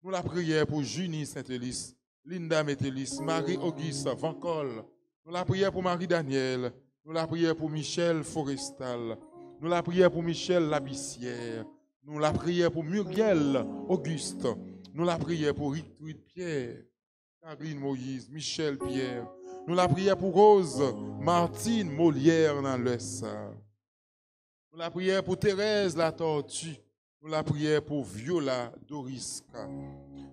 Nous la prions pour Junie Saint-Élis, Linda Métélis, Marie-Auguste Vancol. Nous la prions pour Marie-Daniel. Nous la prions pour Michel Forestal. Nous la prions pour Michel Labissière. Nous la prions pour Muriel Auguste. Nous la prions pour Rictuide Pierre, Karine Moïse, Michel Pierre. Nous la prions pour Rose Martine Molière dans le sang. Nous la prions pour Thérèse la Tortue. Nous la prions pour Viola Doriska.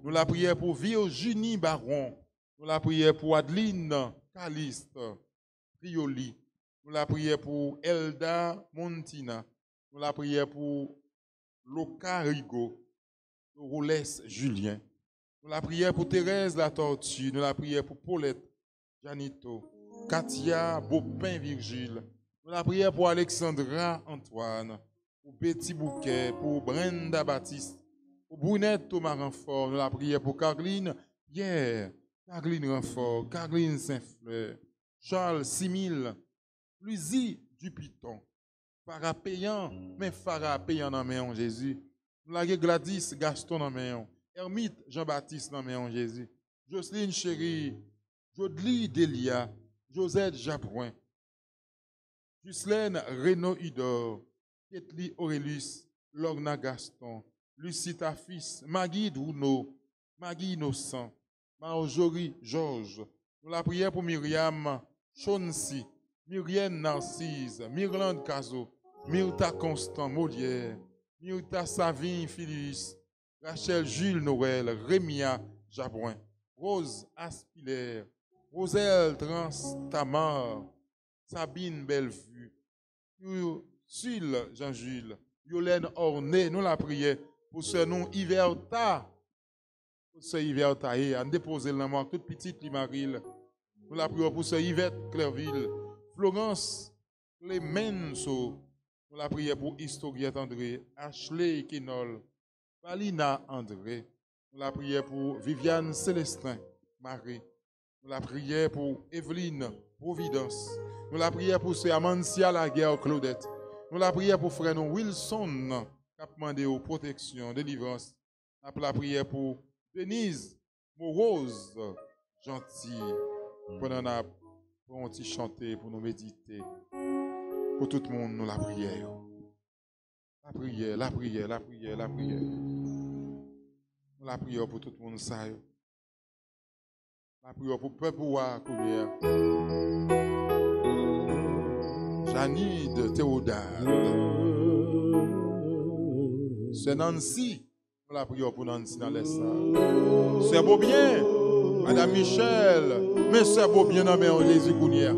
Nous la prions pour Virginie Baron. Nous la prions pour Adeline Caliste Prioli. Nous la prions pour Elda Montina. Nous la prions pour Loca Rigo. Roules Julien. Nous la prions pour Thérèse la Tortue. Nous la prions pour Paulette Janito. Katia Bopin Virgile. Nous la prions pour Alexandra Antoine. Pour Betty Bouquet. Pour Brenda Baptiste. Pour Brunette Thomas Renfort. Nous la prions pour Caroline Pierre. Caroline Renfort. Caroline Saint-Fleur. Charles Simil. Lucie Dupiton. Farah payant. Mais Farah payant dans main Jésus. Nous l'avons Gladys Gaston dans main. Hermite Jean-Baptiste dans main Jésus. Jocelyne Chéri. Jodli Delia. Josette Jabrouin. Ghislaine Renaud Hudor. Ketli Aurelius. Lorna Gaston. Lucie Tafis. Maggie Druno. Maggie Innocent. Marjorie Georges. Nous la prions pour Myriam Chonsi. Myrienne Narcisse. Myrlande Caso. Myrta Constant Molière. Myrta Savin Phyllis. Rachel Jules Noël. Rémia Jabouin. Rose Aspilaire. Roselle Transtamar. Sabine Bellevue. Sul Jean-Jules. Yolène Orné. Nous la prions pour ce nom Iverta. Pour ce Iverta. On dépose le nom toute petite Limaril. Nous la prions pour ce Yvette Clairville. Florence Clemenceau. Nous la prions pour Historiette André. Ashley Kinol. Valina André. Nous la prions pour Viviane Célestin. Marie. Nous la prions pour Evelyne Providence. Nous la prions pour ce Amancia Laguerre Claudette. Nous la prions pour frère Wilson. Qui a demandé aux protections, délivrance. Nous la prions pour Denise morose, gentil, pendant qu'on a chanter, pour nous méditer. Pour tout le monde, nous la prière. La prière, la prière, la prière, la prière. Nous la prière pour tout le monde, ça. La prière pour le peuple, Janide Théodade. C'est Nancy. Nous la prière pour Nancy dans les salles. C'est beau bien. Madame Michel. Mais c'est beau bien dans mes Jésus Kounier.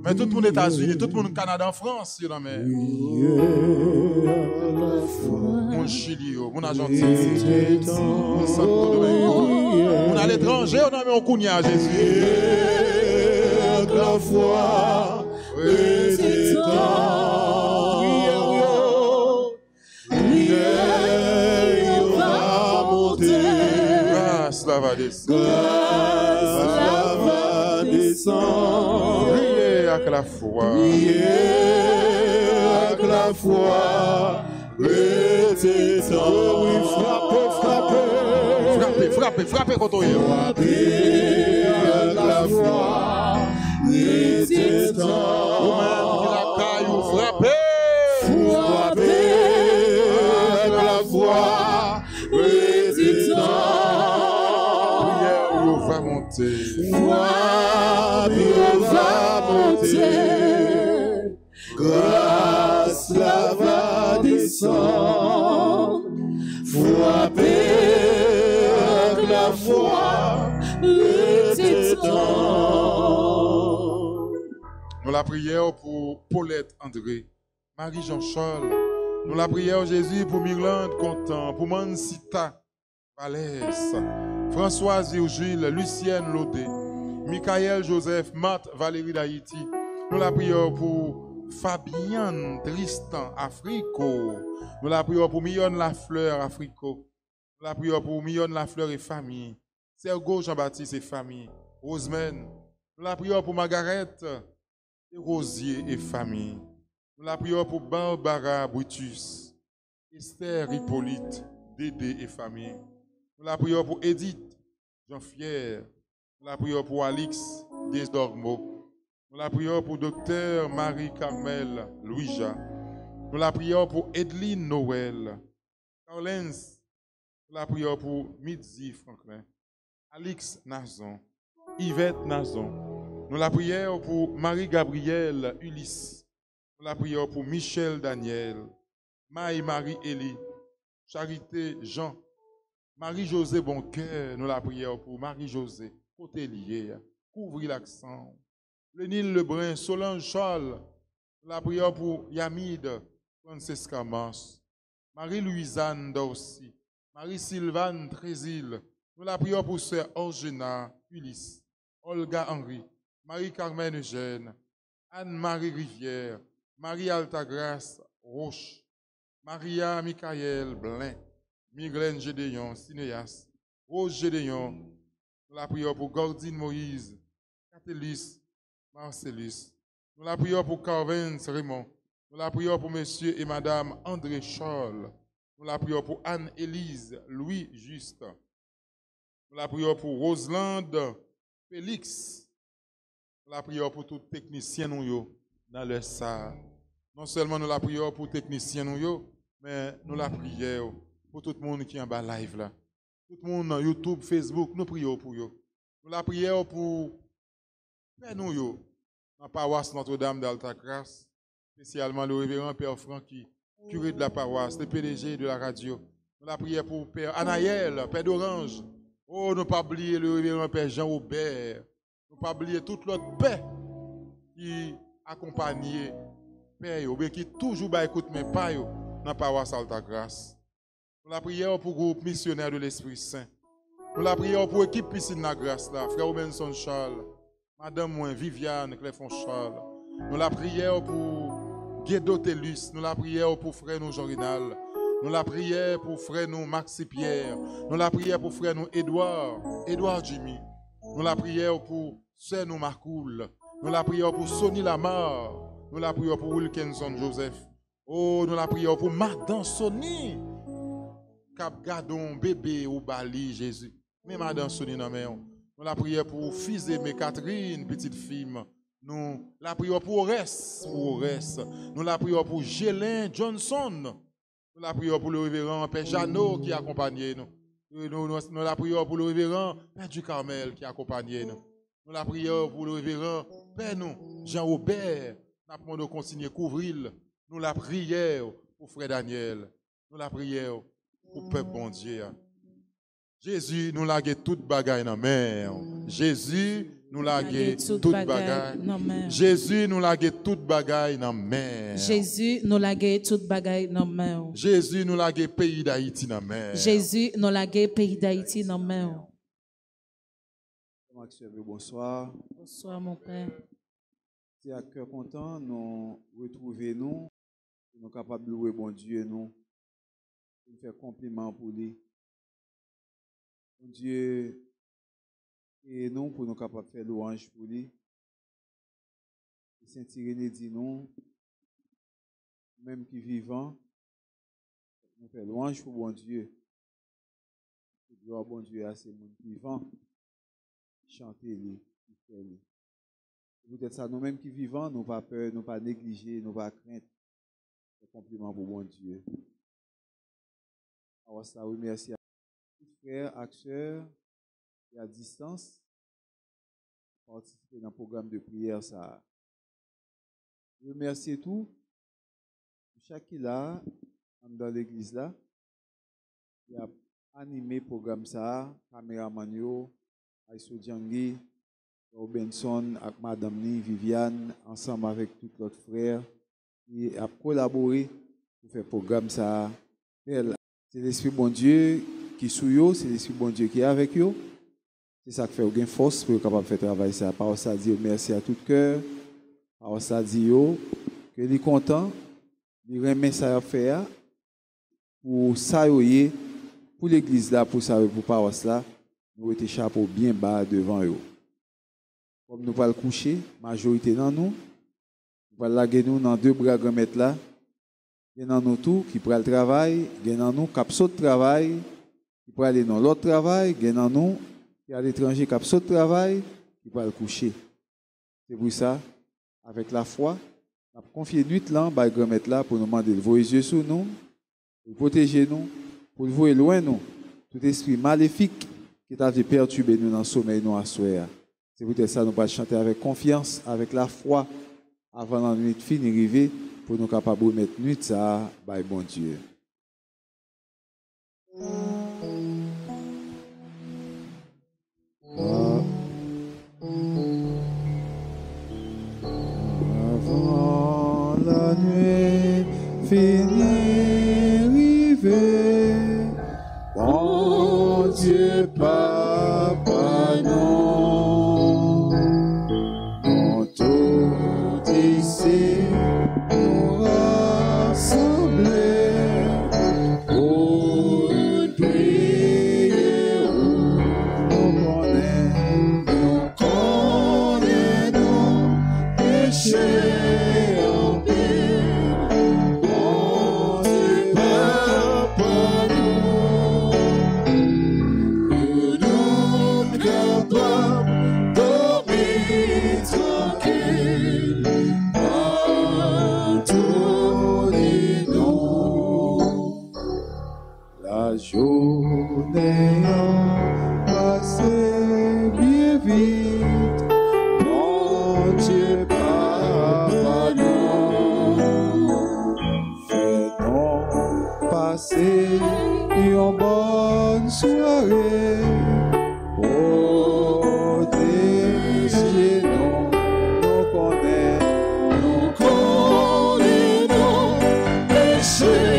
Mais tout le monde aux États-Unis, tout le monde au Canada, en France, dans mes. Mon Chili, mon Argentine, mon Santo Domingo. On à l'étranger, on a mis un Kounier à Jésus. La foi. Cela va descendre. Cela va descendre. Priez avec la foi. Priez avec la foi. Restez oui, frappez contre eux. Frappez avec la foi. Résistant. Vous-même qui la caillou, frappez. Frappez avec la foi. Résistant. Prière, on va monter. Foi, on va monter. Grâce, la va descendre. Frappez avec la foi. Nous la prière pour Paulette André, Marie-Jean Charles. Nous la prière Jésus pour Mirlande Content, pour Mansita Valès, Françoise Virgile, Lucienne Lodé, Michael Joseph, Marthe Valérie d'Haïti. Nous la prière pour Fabienne Tristan Africo. Nous la prière pour Millionne Lafleur Africo. Nous la prière pour Millionne Lafleur et famille. Sergo Jean-Baptiste et famille. Rosemène. Nous la prière pour Margaret et Rosier et famille. Nous la prière pour Barbara Brutus, Esther Hippolyte, Dédé et famille. Nous la prière pour Edith Jean-Fier. Nous la prière pour Alix Desdormeaux. Nous la prière pour Docteur Marie-Carmel Louisa. Nous la prière pour Edeline Noël. Carlens. Nous la prière pour Midzi Franklin. Alix Nazon. Yvette Nazon. Nous la prière pour Marie-Gabrielle Ulysse. Nous la prière pour Michel Daniel. Marie-Élie. Charité Jean. Marie-Josée Boncoeur. Nous la prière pour Marie-Josée. Côté lié. Couvrir l'accent. Lénine Lebrun. Solange Charles. Nous la prière pour Yamide. Francesca Mars. Marie-Louisanne Dorcy. Marie-Sylvane Trésil. Nous la prions pour Sœur Orgena Ulysse, Olga Henry, Marie-Carmen Eugène, Anne-Marie Rivière, Marie Altagrace Roche, Maria Michael Blin, Migren Gédéon, Cinéas, Rose Gédéon. Nous la prions pour Gordine Moïse, Catelis Marcellus. Nous la prions pour Carvin Raymond. Nous la prions pour Monsieur et Madame André Charles. Nous la prions pour Anne-Élise Louis Juste. Nous la prions pour Roselande Félix. Nous la prions pour tous les techniciens dans le salle. Non seulement nous la prions pour les techniciens, mais nous la prions pour tout le monde qui est en bas live là. Tout le monde YouTube, Facebook, nous prions pour eux. Nous la prions pour nous, dans la paroisse Notre-Dame d'Altagrace, spécialement le révérend Père Francky, curé de la paroisse, le PDG de la radio. Nous la prions pour Père Anaël, Père d'Orange. Oh, ne pas oublier le révérend Père Jean-Aubert. Ne pas oublier toute l'autre paix qui accompagne Père, mais qui toujours écoute mes pas dans la paroisse Altagrace. Nous la prions pour le groupe missionnaire de l'Esprit Saint. Nous la prions pour l'équipe Piscine la Grâce, là, frère Robinson Charles, Madame Moin, Viviane, Cléfon Charles. Nous la prions pour Guédo Tellus. Nous la prions pour frère nous Jean Rinal. Nous la prions pour frère nous Maxi Pierre. Nous la prions pour frère nous Edouard Jimmy. Nous la prions pour sœur nous Marcoul. Nous la prions pour Sonny Lamar. Nous la prions pour Wilkinson Joseph. Oh, nous la prions pour Madame Sonny. Cap Gadon, bébé ou Bali, Jésus. Mais madame Soni nan men, nous la prière pour fils aimé Catherine, petite fille. Nous la prière pour Ores, Nous la prière pour Gélin Johnson. Nous la prière pour le révérend Père Jeannot qui accompagne nous. Nous la prière pour le révérend Père du Carmel qui accompagne nous. Nous la prière pour le révérend Père nous, Jean-Robert. Nous demandons de continuer à couvrir. Nous la prière pour Frère Daniel. Nous la prière pour le peuple bon Dieu. Jésus nous l'a toute bagaille dans la main. Jésus nous l'a toute bagaille. Jésus nous l'a toute bagaille dans la main. Jésus nous l'a toute bagaille dans la main. Jésus nous l'a pays d'Haïti dans la main. Jésus nous l'a pays d'Haïti dans la main. Bonsoir. Bonsoir mon Père. C'est à cœur content nous retrouver nous capables de louer bon Dieu nous faire compliment pour lui. Bon Dieu et nous pour nous capables de faire louange pour lui. Saint-Irénée dit nous, même qui vivant, nous faisons louange pour bon Dieu. Gloire bon Dieu à ces gens vivants. Chantez-les, faites-les. Peut-être ça, nous-mêmes qui vivons, nous pas peur, nous pas négliger, nous pas crainte. C'est compliment pour bon Dieu. Alors ça, oui, merci à tous frères, acteurs, et à distance, participer dans le programme de prière. Ça. Je remercie tout. Chaque qui là, dans l'église là, il a animé le programme ça, caméraman yo, Aïsso Djangui, Robinson, avec Madame Ni, Viviane, ensemble avec tous les autres frères, qui a collaboré pour faire le programme ça. C'est l'Esprit bon Dieu qui est sous eux, c'est l'Esprit bon Dieu qui est avec eux. C'est ça qui fait une force pour être capable de faire travail ça. Par ça dit merci à tout cœur. Par ça dit que les content, il remet ça à faire pour ça pour l'église là, pour ça pour paroisse là, nous était chapeau bien bas devant eux. Comme nous pas le coucher, majorité dans nous va laguer nous dans deux bras grand-mètre là. Il y a dans nous tout qui prend le travail, il y a dans nous qui saute le travail, qui prend aller dans l'autre travail, il y a dans nous qui à l'étranger qui saute le travail, qui prend le coucher. C'est pour ça, avec la foi, on a confié nuit là, par grand-mètre là, pour nous demander de voir les yeux sur nous, pour protéger nous, pour voir loin nous, tout esprit maléfique qui t'a perturbé nous dans le sommeil nous à soir. C'est peut-être ça nous va chanter avec confiance, avec la foi, avant la nuit finie arriver, pour nous capables de mettre nuit ça, by bon Dieu. Avant la nuit finie arriver, bon Dieu Papa non, non tout ici nous rassembler pour prier où nous connaît nos péchés. Journée passée bien vite, mon Dieu Papa nous fais-nous passer une bonne soirée, protégez-nous, nous connaît nos péchés.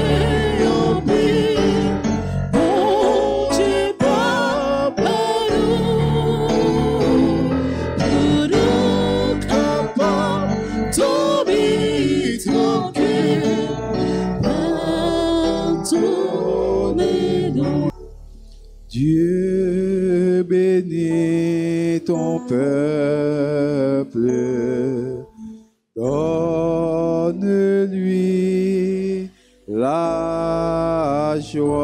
Dieu bénit ton peuple, donne-lui la joie.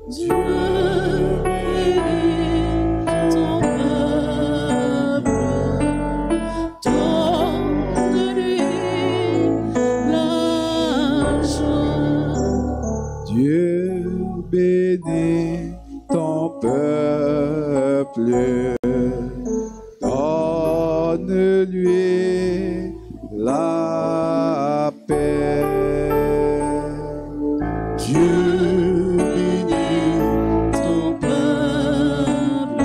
Dieu lui la paix. Dieu bénit ton peuple,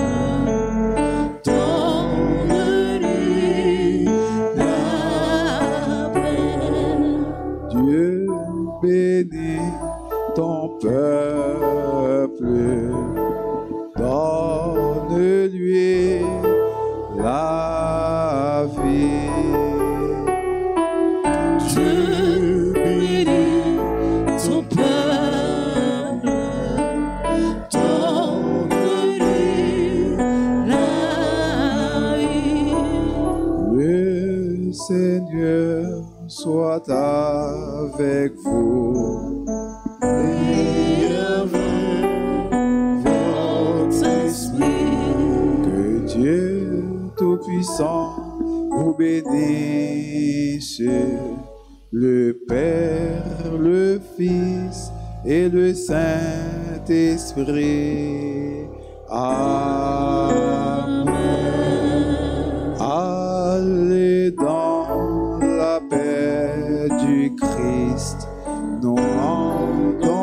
donne-lui la paix. Dieu bénit ton peuple, donne-lui la vie. Dieu bénit ton peuple, donne-lui la vie. Le Seigneur soit avec vous. Et avec votre esprit. Que Dieu Tout-Puissant vous bénisse, le Père, le Fils et le Saint-Esprit. Amen. Allez dans la paix du Christ, nous rendons